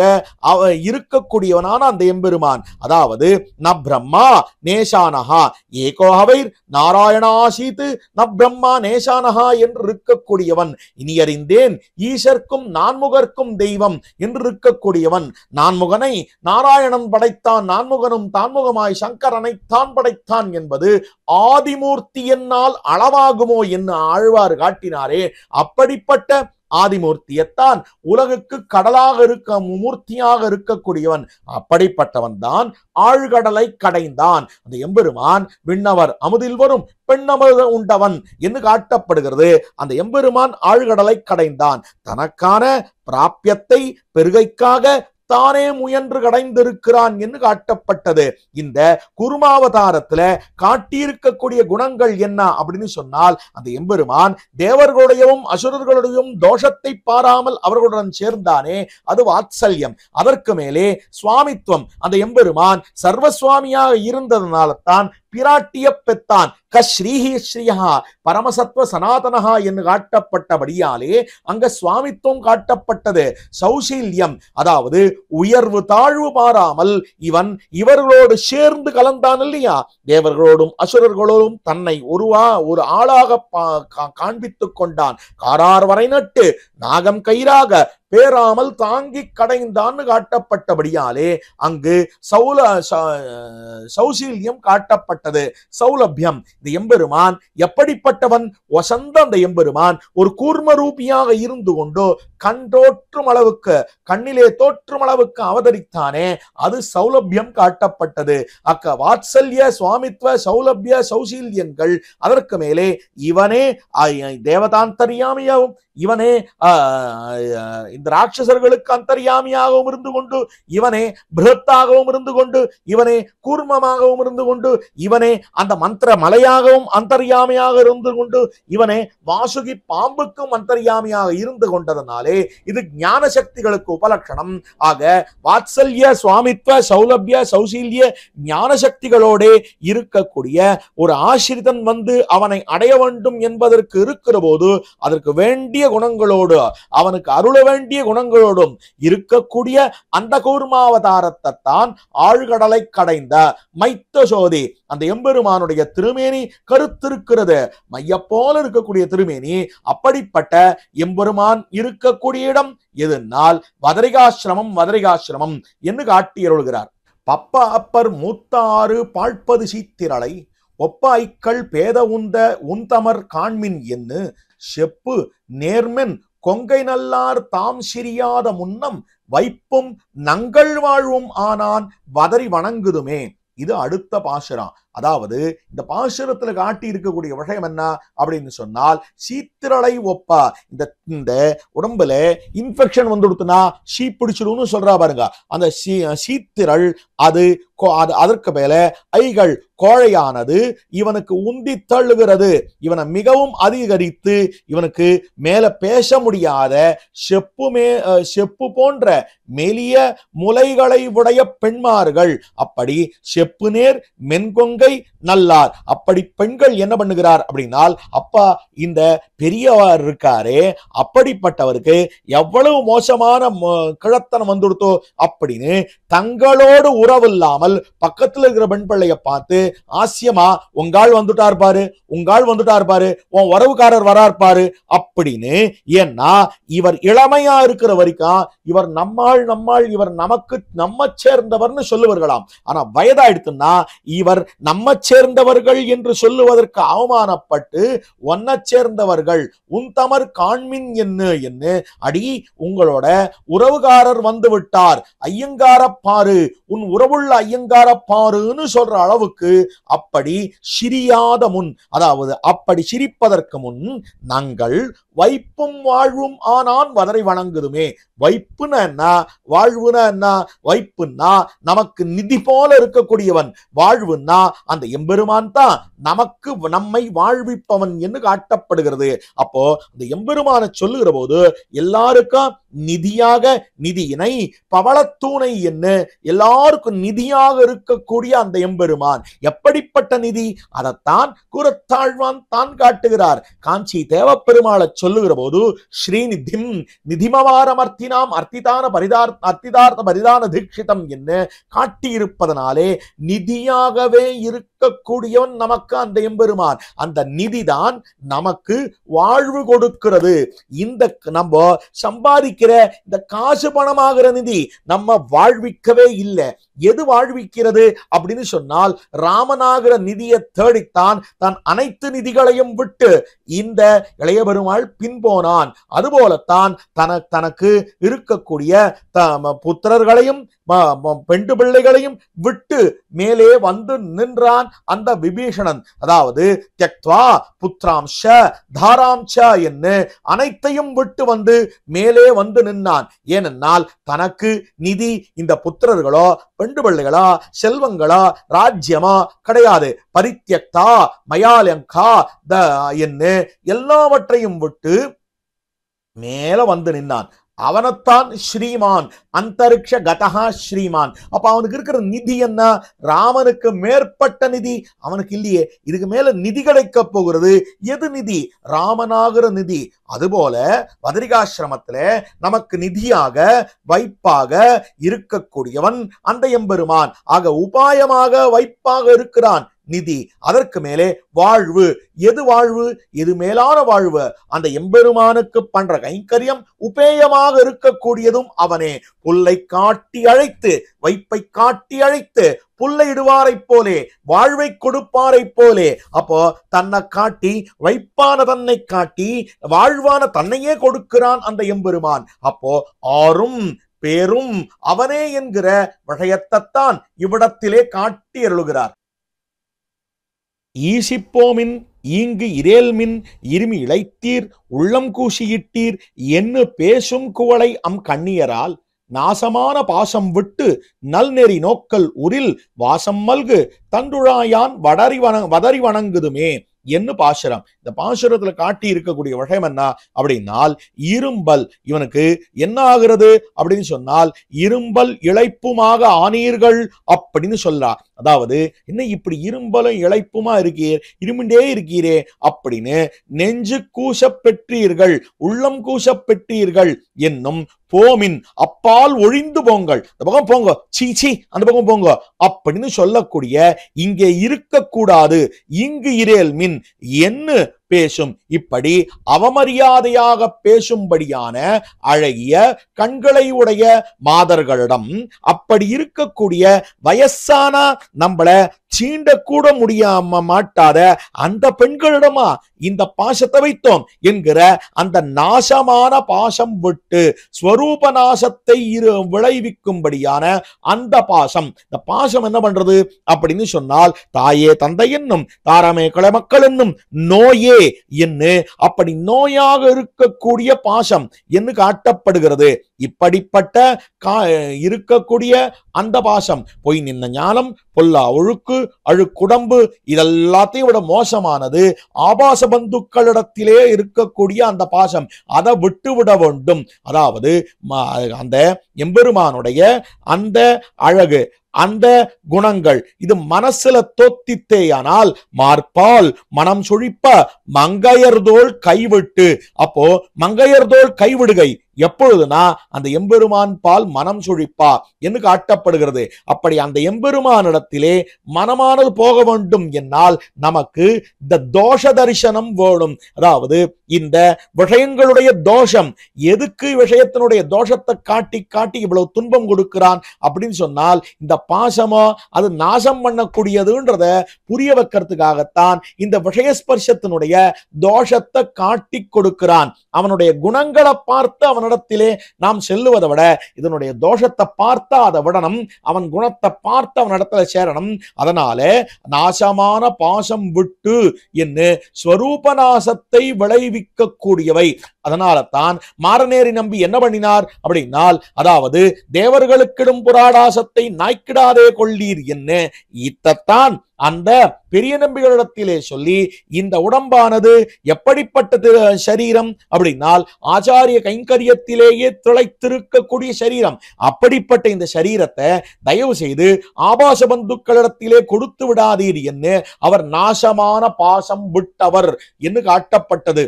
இருக்கக்கூடியவனான அந்த எம்பெருமான். அதாவது ந பிரம்மா நேசானஹா ஏகோஹவைர் நாராயணாசீத் ந பிரம்மா நேசானஹா என்று இருக்கக்கூடியவன், இனியறிந்தேன் ஈசர்க்கும் நான்முகர்க்கும் தெய்வம் என்று இருக்கக்கூடியவன், நான்முகனை நாராயணன் படைத்தான், நான்முகனும் தான்முகமாய் சங்கரனை தான் படைத்தான் என்பது ஆதிமூர்த்தி என்னால் அளவாகுமோ என்று ஆழ்வார் காட்டினாரே. அப்படிப்பட்ட ஆதிமூர்த்தியத்தான் உலகுக்கு கடலாக இருக்க மூர்த்தியாக இருக்கக்கூடியவன், அப்படிப்பட்டவன் தான் ஆழ்கடலை கடைந்தான். அந்த எம்பெருமான் விண்ணவர் அமுதில் வரும் பெண்ணமது உண்டவன் என்று காட்டப்படுகிறது. அந்த எம்பெருமான் ஆழ்கடலை கடைந்தான், தனக்கான பிராபியத்தை பெருகைக்காக தானே முயன்று கடைந்திருக்கிறான் என்று காட்டப்பட்டது. இந்த குருமாவதாரத்துல காட்டியிருக்கக்கூடிய குணங்கள் என்ன அப்படின்னு சொன்னால், அந்த எம்பெருமான் தேவர்களுடையவும் அசுரர்களுடையும் தோஷத்தை பாராமல் அவர்களுடன் சேர்ந்தானே, அது வாத்சல்யம். அதற்கு மேலே சுவாமித்துவம், அந்த எம்பெருமான் சர்வசுவாமியாக இருந்ததனால தான் பிராட்டிய பெத்தான். ஸ்ரீஹி ஸ்ரீயா பரமசத்வ சனாதனஹா என்று காட்டப்பட்டபடியாலே அங்க சுவாமித்துவம் காட்டப்பட்டது. சௌசீல்யம் அதாவது உயர்வு தாழ்வு பாராமல் இவர்களோடு சேர்ந்து கலந்தான் இல்லையா, தேவர்களோடும் அசுரர்களோடும் தன்னை ஒரு ஆளாக காண்பித்துக் கொண்டான். காரார் வரை நட்டு நாகம் கயிறாக பேராமல் தாங்கி கடைந்தான்னு காட்டப்பட்டபடியாலே அங்கு சௌசீல்யம் காட்டப்பட்டது. சௌலபியம், இந்த எம்பெருமான் எப்படிப்பட்டவன்? வசந்த அந்த எம்பெருமான் ஒரு கூர்ம ரூபியாக இருந்து கொண்டு கண்ணிலே தோற்றும் அளவுக்கு அவதரித்தானே, அது சௌலபியம் காட்டப்பட்டது. வாத்சல்ய சுவாமித்வ சௌலபிய சௌசீல்யங்கள், அதற்கு மேலே இவனே தேவதாந்தரியாமியாகவும் இவனே இந்த ராட்சசர்களுக்கு அந்தர்யாமியாகவும் இருந்து கொண்டு, இவனே பிருத்தாகவும் இருந்து கொண்டு, இவனே கூர்மமாகவும் இருந்து கொண்டு, இவனே அந்த மந்திர மலையாகவும் அந்தர்யாமியாக இருந்து கொண்டு, இவனே வாசுகி பாம்புக்கும் அந்தர்யாமியாக இருந்து கொண்டதனாலே இது ஞான சக்திகளுக்கு உபலட்சணம். ஆக வாத்சல்ய சுவாமித்வ சௌலபிய சௌசீல்ய ஞான சக்திகளோட இருக்கக்கூடிய ஒரு ஆசிரிதன் அவனை அடைய வேண்டும் என்பதற்கு இருக்கிற போது அதற்கு வேண்டிய குணங்களோடு, அவனுக்கு அருள வேண்டிய குணங்களோடும் இருக்கக்கூடிய அந்த கூர்மாவதாரத்தை தான் ஆழ்கடலை கடைந்த மைத்த சோதி அந்த எம்பெருமானுடைய திருமேனி கருத்திருக்கிறது. மைய போல இருக்கக்கூடிய திருமேனி. அப்படிப்பட்ட எம்பெருமான் இருக்கக்கூடிய இடம் எதுனால் வதரிகாசிரமம் என்று காட்டியருள்கிறார். பப்ப அப்பர் மூத்தாறு பாழ்ப்பது சீத்திரளை ஒப்ப ஐக்கள் பேத உந்தமர் காண்மின் என்று செப்பு நேர்மென் கொங்கை நல்லார் தாம் சிரியாத முன்னம் வைப்பும் நங்கள் வாழ்வும் ஆனான் வதரி வணங்குதுமே. இது அடுத்த பாசுரம். அதாவது இந்த பாசுரத்துல காட்டி இருக்கக்கூடிய விஷயம் என்ன அப்படின்னு சொன்னால், சீத்திரளை ஒப்பா, இந்த உடம்புல இன்ஃபெக்ஷன் வந்துடுத்துனா சீ பிடிச்சிடும்னு சொல்றா பாருங்க. அந்த சீத்திரள் அதற்கு மேல ஐகள் கோழையானது இவனுக்கு உந்தி தள்ளுகிறது. இவனை மிகவும் அதிகரித்து இவனுக்கு மேல பேச முடியாத செப்பு போன்ற மெலிய முலைகளை உடைய பெண்மார்கள். அப்படி செப்பு நேர் மென்கொங்கை நல்லார். அப்படி பெண்கள் என்ன பண்ணுகிறார் அப்படின்னால், அப்பா இந்த பெரியவர் இருக்காரே அப்படிப்பட்டவருக்கு எவ்வளவு மோசமான கிழத்தனம் வந்துடுத்தோ அப்படின்னு தங்களோடு உறவு இல்லாமல் பக்கத்துல இருக்கிற பெண் பிள்ளைய பார்த்து ஆசியமா உங்காள் வந்துட்டார் பாரு, உன் உறவுக்காரர் வரார் பாரு அப்படின்னு. ஏன்னா இவர் இளமையா இருக்கிற வரைக்கும் இவர் நம்மாள் இவர் நம்ம சேர்ந்தவர்னு சொல்லுவார்களாம். ஆனா வயதாயிடுத்துன்னா இவர் நம்ம சேர்ந்தவர்கள் என்று சொல்லுவதற்கு அவமானப்பட்டு ஒன்ன சேர்ந்தவர்கள் உந்தமர் காண்மின் என்ன அடி உங்களோட உறவுகாரர் வந்து விட்டார், ஐயங்கார பாரு, உன் உறவுள்ள ஐயங்கார பாருன்னு சொல்ற அளவுக்கு அப்படி சிரியாத முன், அதாவது அப்படி சிரிப்பதற்கு முன் நாங்கள் வைப்பும் வாழ்வும் ஆனான் வதரை வணங்குதுமே. வைப்புன்னா என்ன, வாழ்வுனா என்ன? வைப்புன்னா நமக்கு நிதி போல இருக்கக்கூடியவன், வாழ்வுன்னா அந்த எம்பெருமான் தான் நம்மை வாழ்விப்பவன் என்று காட்டப்படுகிறது. அப்போ அந்த எம்பெருமான சொல்லுகிற போது எல்லாருக்கும் நிதியாக, நிதியினை பவளத்தூணை என்ன எல்லாருக்கும் நிதியாக இருக்கக்கூடிய அந்த எம்பெருமான் எப்படிப்பட்ட நிதி, அதைத்தான் கூறத்தாழ்வான் தான் காட்டுகிறார். காஞ்சி தேவப்பெருமாளை சொல்லுகிற போது ஸ்ரீநிதிம் நிதிமவாரமர்த்தினாம் அர்த்திதார்த்த பரிதான தீட்சிதம் என்று காட்டியிருப்பதனாலே நிதியாகவே இருக்கக்கூடியவன் நமக்கு அந்த எம்பெருமான். அந்த நிதிதான் நமக்கு வாழ்வு கொடுக்கிறது. இந்த நம்ம சம்பாதிக்கிற இந்த காசு பணமாகிற நிதி நம்ம வாழ்விக்கவே இல்லை. எது வாழ்விக்கிறது அப்படின்னு சொன்னால், ராமனாகிற நிதியை தேடித்தான் தன் அனைத்து நிதிகளையும் விட்டு இந்த இளைய பெருமாள் பின்போனான். அதுபோலத்தான் தனக்கு இருக்கக்கூடிய புத்திரர்களையும் பெண்டு பிள்ளைகளையும் விட்டு மேலே வந்து நின்றான் அந்த விபீஷணன். அதாவது தியக்த்வா புத்ராம்ச தாராம்ச என்ன அனைத்தையும் விட்டு வந்து மேலே வந்து நின்றான். ஏனென்றால் தனக்கு நிதி இந்த புத்திரர்களோ பெண்டு பிள்ளைகளா செல்வங்களா ராஜ்யமா கிடையாது. பரித்யக்தா மயாலங்கா என்ன எல்லாவற்றையும் விட்டு மேல வந்து நின்னான். அவனைத்தான் ஸ்ரீமான், அந்தரிக்ஷ கதஹா ஸ்ரீமான். அப்ப அவனுக்கு இருக்கிற நிதி என்ன? ராமனுக்கு மேற்பட்ட நிதி அவனுக்கு இல்லையே. இதுக்கு மேல நிதி கிடைக்க போகிறது. எது நிதி? ராமனாகிற நிதி. அதுபோல பதரிகாசிரமத்துல நமக்கு நிதியாக வைப்பாக இருக்கக்கூடியவன் அந்த எம்பெருமான். ஆக உபாயமாக வைப்பாக இருக்கிறான் நிதி. அதற்கு மேலே வாழ்வு. எது வாழ்வு? எது மேலான வாழ்வு? அந்த எம்பெருமானுக்கு பண்ற கைங்கரியம் உபேயமாக இருக்கக்கூடியதும் அவனே. புல்லை காட்டி அழைத்து, வைப்பை காட்டி அழைத்து, புல்லை இடுவாரை போலே, வாழ்வை கொடுப்பாரை போலே. அப்போ தன்னை காட்டி, வைப்பான தன்னை காட்டி, வாழ்வான தன்னையே கொடுக்கிறான் அந்த எம்பெருமான். அப்போ ஆறும் பேரும் அவனே என்கிற விஷயத்தைத்தான் இவ்விடத்திலே காட்டி அருளுகிறார். ஈசிப்போமின் ஈங்கு இரேல்மின் இருமி இழைத்தீர் உள்ளம் கூசியிட்டீர் என்று பேசும் குவளை கண்ணியரால் நாசமான பாசம் விட்டு நல்நெறி நோக்கல் உரில் வாசம் மல்கு தண்டுழாயான் வதறி வணங்குதுமே என்ன பாசுரம். இந்த பாசுரத்துல காட்டி இருக்கக்கூடிய விஷயம் என்ன அப்படின்னால், இரும்பல். இவனுக்கு என்ன ஆகிறது அப்படின்னு சொன்னால், இரும்பல் இழைப்புமாக ஆனீர்கள் அப்படின்னு சொல்றா. அதாவது என்ன, இப்படி இரும்பலும் இழைப்புமா இருக்கீர், இருமிண்டே இருக்கீரே அப்படின்னு நெஞ்சு கூச பெற்றீர்கள், உள்ளம் கூச பெற்றீர்கள் என்னும் போமின் அப்பால் ஒழிந்து போங்கள். இந்த பக்கம் போங்க, சீச்சி அந்த பக்கம் போங்க அப்படின்னு சொல்லக்கூடிய இங்கே இருக்கக்கூடாது. இங்கு இரேல் மின் என்ன பேசும், இப்படி அவமரியாதையாக பேசும்படியான அழகிய கண்களை உடைய மாதர்களிடம், அப்படி இருக்கக்கூடிய வயசான நம்மள சீண்ட கூட முடியாம மாட்டாத அந்த பெண்களிடமா இந்த பாசத்தை வைத்தோம் என்கிற அந்த நாசமான பாசம் விட்டு ஸ்வரூப நாசத்தை விளைவிக்கும்படியான அந்த பாசம். இந்த பாசம் என்ன பண்றது அப்படின்னு சொன்னால், தாயே தந்தை என்னும் தாராமே கலை மக்கள் என்னும் நோயே என்ன, அப்படி நோயாக இருக்கக்கூடிய பாசம் என்று காட்டப்படுகிறது. இப்படிப்பட்ட இருக்கக்கூடிய அந்த பாசம் பொய் நின்ன ஞானம், பொல்லா ஒழுக்கு, அழுக்குடம்பு, இதெல்லாத்தையும் விட மோசமானது ஆபாச பந்துக்களிடத்திலே இருக்கக்கூடிய அந்த பாசம். அதை விட்டுவிட வேண்டும். அதாவது அந்த எம்பெருமானுடைய அந்த அழகு, அந்த குணங்கள் இது மனசுல தோத்தித்தேயானால் மார்பால் மனம் சுழிப்ப மங்கையர்தோள் கைவிட்டு. அப்போ மங்கையர்தோள் கைவிடுகை எப்பொழுதுனா அந்த எம்பெருமான் பால் மனம் சுழிப்பா என்று காட்டப்படுகிறது. அப்படி அந்த எம்பெருமானிடத்திலே மனமானது போக வேண்டும் என்னால் நமக்கு இந்த தோஷ தரிசனம் வேணும். அதாவது இந்த விஷயங்களுடைய தோஷம், எதுக்கு விஷயத்தினுடைய தோஷத்தை காட்டி காட்டி இவ்வளவு துன்பம் கொடுக்கிறான் அப்படின்னு சொன்னால், இந்த பாசமோ அது நாசம் பண்ணக்கூடியதுன்றத புரிய வைக்கிறதுக்காகத்தான் இந்த விஷயஸ்பர்ஷத்தினுடைய தோஷத்தை காட்டி கொடுக்கிறான். அவனுடைய குணங்களை பார்த்து அவனிடத்திலே நாம் செல்லுவதை விட இதனுடைய தோஷத்தை பார்த்தா அதை விடணும், அவன் குணத்தை பார்த்து அவனிடத்துல சேரணும். அதனால நாசமான பாசம் விட்டு என்ன ஸ்வரூப நாசத்தை விளைவிக்க கூடியவை. அதனால தான் மாரநேரி நம்பி என்ன பண்ணினார் அப்படின்னால், அதாவது தேவர்களுக்கிடும் புராடாசத்தை நாய்க்கிடாதே கொள்ளீர் என்ன இத்தத்தான் அந்த பெரிய நம்பிகளிடத்திலே சொல்லி, இந்த உடம்பானது எப்படிப்பட்ட சரீரம் அப்படின்னால் ஆச்சாரிய கைங்கரியத்திலேயே திளைத்திருக்கக்கூடிய சரீரம். அப்படிப்பட்ட இந்த சரீரத்தை தயவு செய்து ஆபாச பந்துக்களிடத்திலே கொடுத்து விடாதீர் என்று அவர் நாசமான பாசம் விட்டவர் என்று காட்டப்பட்டது.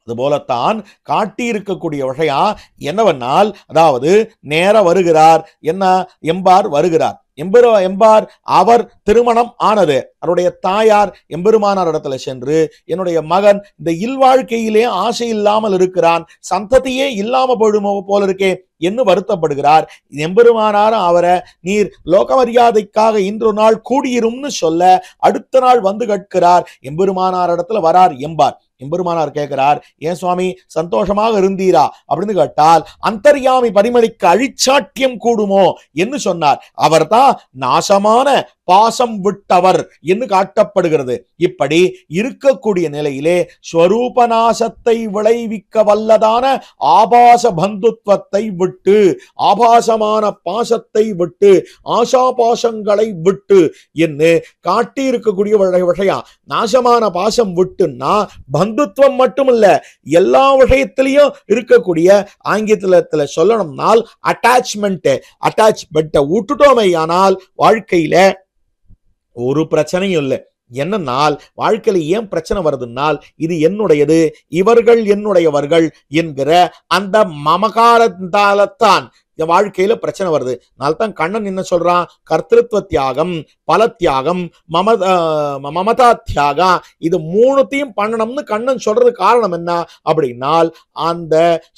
அதுபோலத்தான் காட்டி இருக்கக்கூடிய விஷயம் என்னவென்னால், அதாவது நேர வருகிறார், என்ன எம்பார் வருகிறார். எம்பார் அவர் திருமணம் ஆனது. அவருடைய தாயார் எம்பெருமானார் இடத்துல சென்று, என்னுடைய மகன் இந்த இல்வாழ்க்கையிலே ஆசை இல்லாமல் இருக்கிறான், சந்ததியே இல்லாம போடுமோ போல இருக்கே என்று வருத்தப்படுகிறார். எம்பெருமானார் அவரை நீர் லோக மரியாதைக்காக இன்று நாள் கூடியிரும்னு சொல்ல அடுத்த நாள் வந்து கேட்கிறார். எம்பெருமானார் இடத்துல வரார் எம்பார். எம்பெருமானார் கேட்கிறார், ஏன் சுவாமி சந்தோஷமாக இருந்தீரா அப்படின்னு கேட்டால், அந்தர்யாமி பரிமளிக்க அழிச்சாட்டியம் கூடுமோ என்று சொன்னார். அவர்தான் நாசமான பாசம் விட்டவர் என்று காட்டப்படுகிறது. இப்படி இருக்கக்கூடிய நிலையிலே ஸ்வரூப நாசத்தை விளைவிக்க வல்லதான ஆபாச பந்துத்வத்தை விட்டு, ஆபாசமான பாசத்தை விட்டு, ஆசா பாசங்களை விட்டு என்று காட்டி இருக்கக்கூடிய விஷயம். நாசமான பாசம் விட்டுன்னா பந்துத்துவம் மட்டும் இல்ல, எல்லா விஷயத்திலையும் இருக்கக்கூடிய, ஆங்கிலத்துல சொல்லணும்னால் அட்டாச்மெண்ட்டை விட்டுட்டோமே ஆனால் வாழ்க்கையில ஒரு பிரச்சனையும் இல்லை. என்னன்னால் வாழ்க்கையில ஏன் பிரச்சனை வருதுன்னால், இது என்னுடையது, இவர்கள் என்னுடையவர்கள் என்கிற அந்த மமகாரத்தால்தான் வாழ்க்கையில பிரச்சனை வருது. அதனால்தான் கண்ணன் என்ன சொல்றான், கர்த்திருவ தியாகம், பல தியாகம், மமதா தியாகம், இது மூணுத்தையும் பண்ணணும்னு கண்ணன் சொல்றது காரணம் என்ன அப்படின்னால், அந்த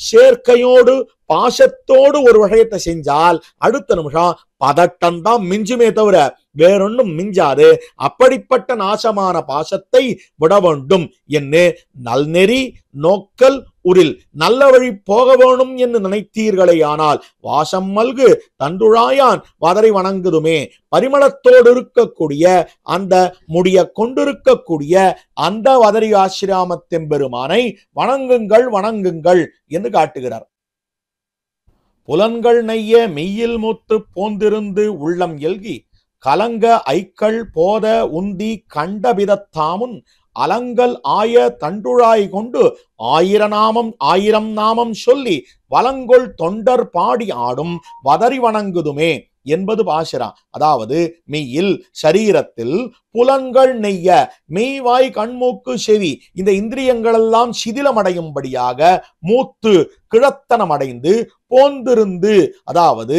சேர்க்கையோடு பாசத்தோடு ஒரு விஷயத்தை செஞ்சால் அடுத்த நிமிஷம் பதட்டம் தான் மிஞ்சுமே தவிர வேறொன்னும் மிஞ்சாது. அப்படிப்பட்ட நாசமான பாசத்தை விட வேண்டும் என்று நல்நெறி நோக்கல் உரில், நல்ல வழி போக வேணும் என்று நினைத்தீர்களே ஆனால் வாசம் மல்கு தண்டுழாயான் வதரை வணங்குதுமே, பரிமளத்தோடு இருக்கக்கூடிய அந்த முடிய கொண்டிருக்கக்கூடிய அந்த வதரி ஆசிராமத்தெம்பெருமானை வணங்குங்கள் வணங்குங்கள் என்று காட்டுகிறார். புலன்கள் நெய்ய மெய்யில் மூத்து போந்திருந்து உள்ளம் எல்கி கலங்க ஐக்கள் போத உந்தி கண்டபிதத்தாமுன் அலங்கல் ஆய தண்டுழாய் கொண்டு ஆயிரம் நாமம் சொல்லி வலங்கொள் தொண்டர் பாடி ஆடும் வதரி வணங்குதுமே என்பது பாசுரா. அதாவது மெய்யில் சரீரத்தில் புலன்கள் நெய்ய, மெய்வாய் கண்மூக்கு செவி இந்த இந்திரியங்கள் எல்லாம் சிதிலமடையும்படியாக மூத்து கிழத்தனம் அடைந்து போந்திருந்து, அதாவது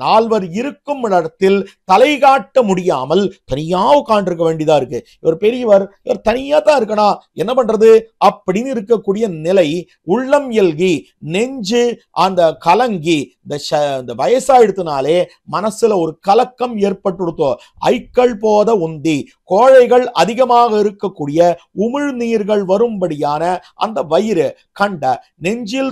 நால்வர் இருக்கும் இடத்தில் தலை காட்ட முடியாமல் தனியா உட்கார்ந்துருக்க வேண்டியதா இருக்கு. இவர் பெரியவர், இவர் தனியா தான் இருக்கணும், என்ன பண்றது அப்படின்னு இருக்கக்கூடிய நிலை. உள்ளம் எல்கி, நெஞ்சு அந்த கலங்கி, இந்த வயசாயிடுத்துனாலே மனசுல ஒரு கலக்கம் ஏற்பட்டுடுத்தோ. ஐக்கள் போத உந்தி, கோழைகள் அதிகமாக இருக்கக்கூடிய உமிழ்நீர்கள் வரும்படியான அந்த வயிறு கண்ட நெஞ்சில்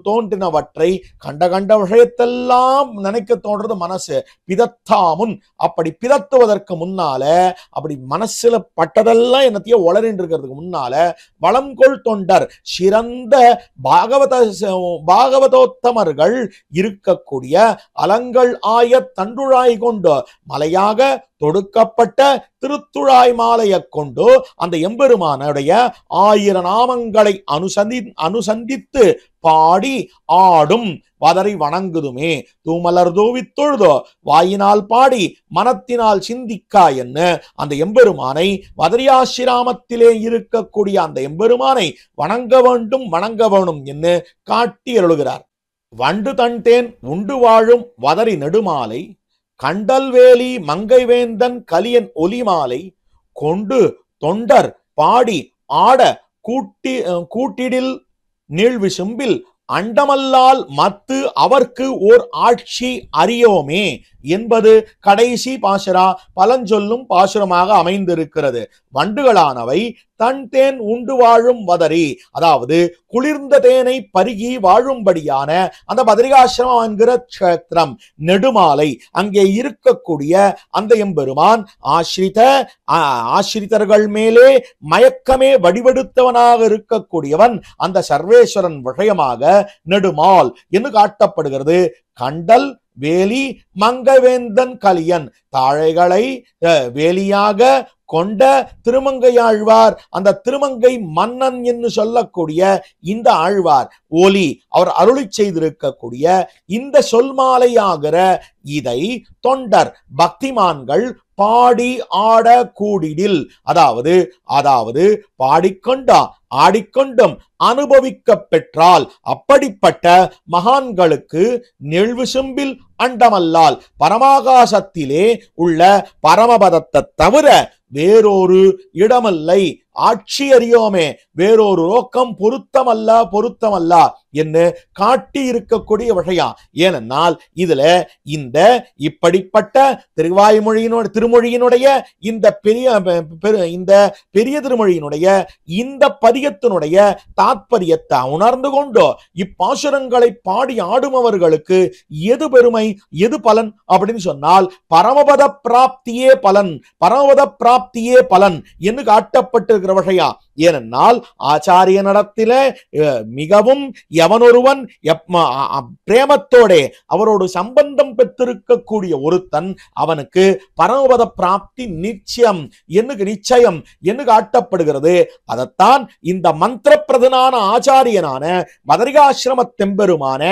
தோன்றினவற்றை கண்ட விஷயத்தெல்லாம் நினைக்க தோன்றது மனசு. பிதத்தாமுன், அப்படி பிதத்துவதற்கு முன்னால, அப்படி மனசுல பட்டதெல்லாம் என்னத்தையோ உளறின்னு இருக்கிறதுக்கு முன்னால வளம்கொள் தொண்டர், சிறந்த பாகவதோத்தமர்கள் இருக்கக்கூடிய அலங்கள் ஆய தண்டுழாய் கொண்டு மலையாக தொடுக்கப்பட்ட திருத்துழாய் மாலையை கொண்டு அந்த எம்பெருமானுடைய 1000 நாமங்களை அனுசந்தித்து பாடி ஆடும் வதரை வணங்குதுமே. தூமலர் தூவி தொழுதோ வாயினால் பாடி மனத்தினால் சிந்திக்கா என்ன அந்த எம்பெருமானை, வதரியாசிராமத்திலே இருக்கக்கூடிய அந்த எம்பெருமானை வணங்க வேண்டும் என்று காட்டி அருளுகிறார். வண்டு தன்தேன் உண்டு வாழும் வதரி நெடுமாலை கண்டல்வேலி மங்கைவேந்தன் கலியன் ஒலிமாலை கொண்டு தொண்டர் பாடி ஆட கூட்டிடில் நீழ்விசும்பில் அண்டமல்லால் மத்து அவர்க்கு ஓர் ஆட்சி அறியோமே என்பது கடைசி பாசுரா பலஞ்சொல்லும் பாசுரமாக அமைந்திருக்கிறது. வண்டுகளானவை தன் தேன் உண்டு வாழும் வதரி, அதாவது குளிர்ந்த தேனை பருகி வாழும்படியான அந்த பத்ரிகாசிரமம் என்கிற க்ஷேத்திரம் நெடுமாலை, அங்கே இருக்கக்கூடிய அந்த எம்பெருமான் ஆசிரிதர்கள் மேலே மயக்கமே வடிவெடுத்தவனாக இருக்கக்கூடியவன் அந்த சர்வேஸ்வரன் விஷயமாக நெடுமால் என்று காட்டப்படுகிறது. கண்டல் வேலி மங்கவேந்தன் கலியன், தாழைகளை வேலியாக கொண்ட திருமங்கையாழ்வார், அந்த திருமங்கை மன்னன் என்று சொல்லக்கூடிய இந்த ஆழ்வார் ஒலி அவர் அருளி செய்திருக்கக்கூடிய இந்த சொல்மாலையாகிற இதை தொண்டர் பக்திமான்கள் பாடி ஆட கூடிடில், அதாவது பாடிக்கொண்டா ஆடிக்கொண்டும் அனுபவிக்க பெற்றால் அப்படிப்பட்ட மகான்களுக்கு நெழ்விசும்பில் அண்டமல்லால் பரமாகாசத்திலே உள்ள பரமபதத்தை தவிர வேறொரு இடமல்லை, ஆட்சி அறியோமே, வேறொரு நோக்கம் பொருத்தமல்ல என்று காட்டி இருக்கக்கூடிய விஷயம். ஏனென்றால் இதுல இந்த இப்படிப்பட்ட திருமொழியினுடைய இந்த பெரிய திருமொழியினுடைய இந்த பதியத்தினுடைய தாத்பரியத்தை உணர்ந்து கொண்டோ இப்பாசுரங்களை பாடி ஆடுமவர்களுக்கு எது பெருமை எது பலன் அப்படின்னு சொன்னால் பரமபத பிராப்தியே பலன் என்று காட்டப்பட்டிருக்கிற விஷயம். ஏனென்றால் ஆச்சாரியனிடத்தில மிகவும் எவனொருவன் பிரேமத்தோட அவரோடு சம்பந்தம் பெற்றிருக்கக்கூடிய ஒருத்தன் அவனுக்கு பரமபத பிராப்தி நிச்சயம் என்று காட்டப்படுகிறது. அதைத்தான் இந்த மந்திர பிரதனான ஆச்சாரியனான பதரிகாசிரம தெம்பெருமான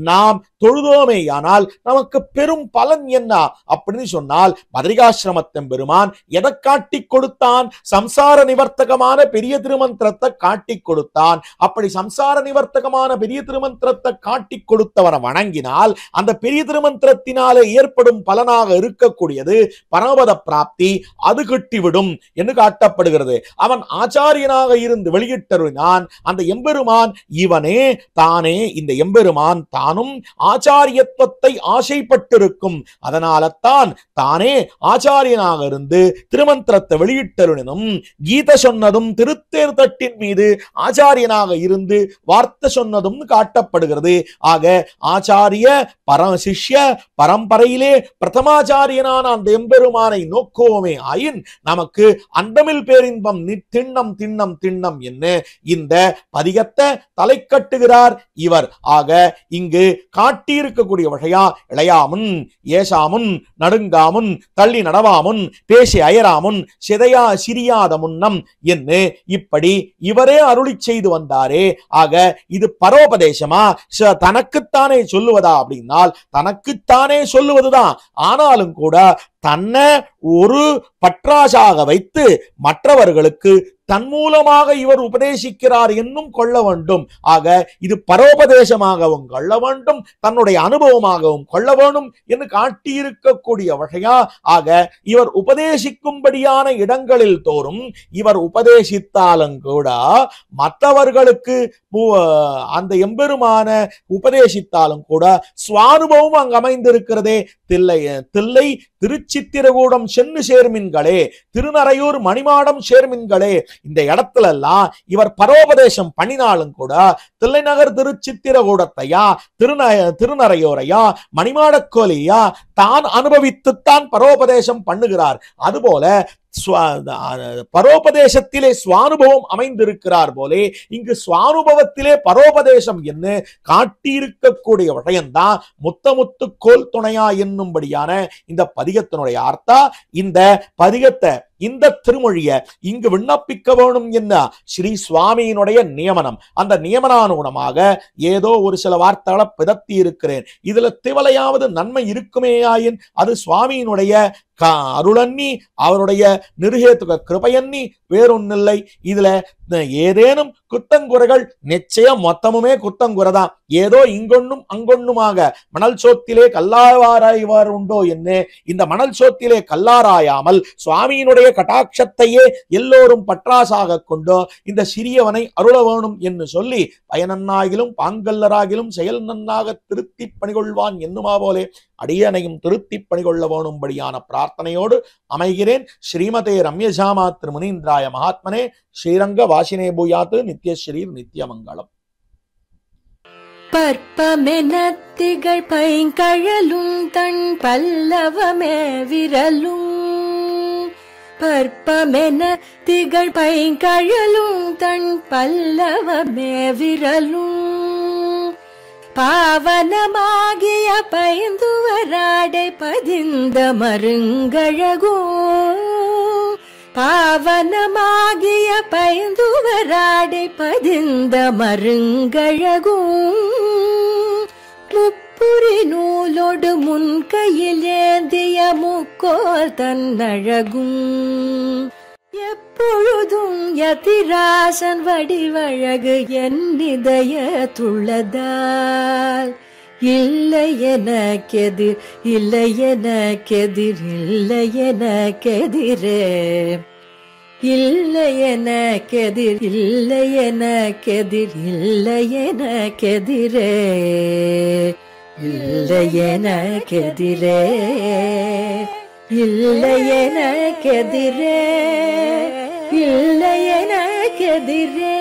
நாம் தொழுதோமேயானால் நமக்கு பெரும் பலன் என்ன அப்படின்னு சொன்னால், பதரிகாசிரம தெம்பெருமான் எதை காட்டி கொடுத்தான்? சம்சார நிவர்த்தகமான பெரிய திருமந்திரத்தை காட்டி கொடுத்தான். அப்படி சம்சார நிவர்த்தகமான பெரிய திருமந்திரத்தை காட்டி கொடுத்தவனை வணங்கினால் அந்த பெரிய திருமந்திரத்தினாலே ஏற்படும் பலனாக இருக்கக்கூடியது பரமபத பிராப்தி, அது கிட்டிவிடும் என்று காட்டப்படுகிறது. அவன் ஆச்சாரியனாக இருந்து வெளியிட்டருளினான். அந்த எம்பெருமான் இவனே தானே, இந்த எம்பெருமான் தானும் ஆச்சாரியத்துவத்தை ஆசைப்பட்டிருக்கும். அதனால்தான் தானே ஆச்சாரியனாக இருந்து திருமந்திரத்தை வெளியிட்டருளினும் கீத சொன்னதும் திருத்தேர் தட்டின் மீது ஆச்சாரியனாக இருந்து வார்த்தை சொன்னதும் காட்டப்படுகிறது. ஆக ஆச்சாரிய சிஷ்ய பரம்பரையிலே பிரதமாச்சாரியனான அந்த எம்பெருமானை நோக்குவோமே ஆயின் நமக்கு அண்டமில் பேரின்பம் திண்ணம் திண்ணம் திண்ணம் என்ன இந்த பதிகத்தை தலை கட்டுகிறார் இவர். ஆக இங்கு காட்டியிருக்கக்கூடிய வகையா இளையாமுன் ஏசாமுன் நடுங்காமுன் தள்ளி நடவாமுன் பேசி அயராமுன் சிரியாத முன்னம் என்ன இப்படி இவரே அருளி செய்து வந்தாரே. ஆக இது பரோபதேசமா தனக்குத்தானே சொல்லுவதா அப்படின்னால் தனக்குத்தானே சொல்லுவதுதான். ஆனாலும் கூட தன்னை ஒரு பற்றாசாக வைத்து மற்றவர்களுக்கு தன் மூலமாக இவர் உபதேசிக்கிறார் என்னும் கொள்ள வேண்டும். ஆக இது பரோபதேசமாகவும் கொள்ள வேண்டும், தன்னுடைய அனுபவமாகவும் கொள்ள வேண்டும் என்று காட்டியிருக்கக்கூடிய வகையா. ஆக இவர் உபதேசிக்கும்படியான இடங்களில் தோறும் இவர் உபதேசித்தாலும் கூட மற்றவர்களுக்கு அந்த எம்பெருமான உபதேசித்தாலும் கூட சுவானுபவம் அங்கு அமைந்திருக்கிறதே. தில்லை திருச்சித்திரகூடம் சென்னு சேர்மின்களே, திருநறையூர் மணிமாடம் சேர்மின்களே, இந்த இடத்துல எல்லாம் இவர் பரோபதேசம் பண்ணினாலும் கூட தில்லைநகர் திருச்சித்திரகூடத்தையா திருநறையூரையா மணிமாடக்கோலியா தான் அனுபவித்துத்தான் பரோபதேசம் பண்ணுகிறார். அதுபோல பரோபதேசத்திலே சுவானுபவம் அமைந்திருக்கிறார் போலே இங்கு சுவானுபவத்திலே பரோபதேசம் என்று காட்டியிருக்கக்கூடிய விஷயம்தான் முத்து கோல் துணையா என்னும்படியான இந்த பதிகத்தினுடைய அர்த்தா. இந்த பதிகத்தை இந்த திருமொழிய இங்கு விண்ணப்பிக்க வேணும் என்ன ஸ்ரீ சுவாமியினுடைய நியமனம். அந்த நியமனானுகுணமாக ஏதோ ஒரு சில வார்த்தைகளை பிதத்தி இருக்கிறேன். இதுல திவலையாவது நன்மை இருக்குமேயாயின் அது சுவாமியினுடைய அருளன்னி அவருடைய நிருகேத்துக கிருபையன்னி வேறொன்னில்லை. இதுல ஏதேனும் குத்தங்குறைகள் நிச்சயம் மொத்தமுமே குத்தங்குறைதான். ஏதோ இங்கொன்னும் அங்கொன்னுமாக மணல் சோத்திலே கல்லாராய்வார் உண்டோ என்ன இந்த மணல் சோத்திலே கல்லாராயாமல் சுவாமியினுடைய கட்டாட்சத்தையே எல்லோரும் பற்றாசாக கொண்டோ இந்த சிறியவனை அருள வேணும் என்று சொல்லி பயனன்னாகிலும் பாங்கல்லராகிலும் செயல் நன்னாக திருத்தி பணிகொள்வான் என்னுமா போலே அடியனையும் திருத்தி பணிகொள்ள வேணும்படியான பிரார்த்தனையோடு அமைகிறேன். ஸ்ரீமதே ரம்யஜாமா திருமுனீந்திராய மகாத்மனே ஸ்ரீரங்க வாசினே பூயாத்து நித்யஸ்ரீர் நித்யமங்கலம். பற்பமெனத்திகள் பைங்கழலும் தன் பல்லவமே விரலும் பற்பமென திகழ் பைங்கழலும் தன் பல்லவமே விரலும் பாவனமாகிய பைந்துவராடை பதிந்த மருங்கழகும் பாவனமாகிய பைந்துவராடை பதிந்த மருங்கழகும் முப்புரி நூலோடு முன் கையில் ஏந்திய முக்கோல் தன்னழகும் எப்பொழுதும் யதிராசன் வடிவழகு என் இதயத்துள்ளதால் இல்லை எனக்கெதிர் இல்லை எனக்கெதிர் இல்லை எனக்கெதிரே இல்லை எனக்கெதிர் இல்லை எனக்கெதிர் இல்லை எனக்கெதிரே இல்லை எனக்கெதிரே இல்லை எனக்கெதிரே இல்லை எனக்கெதிரே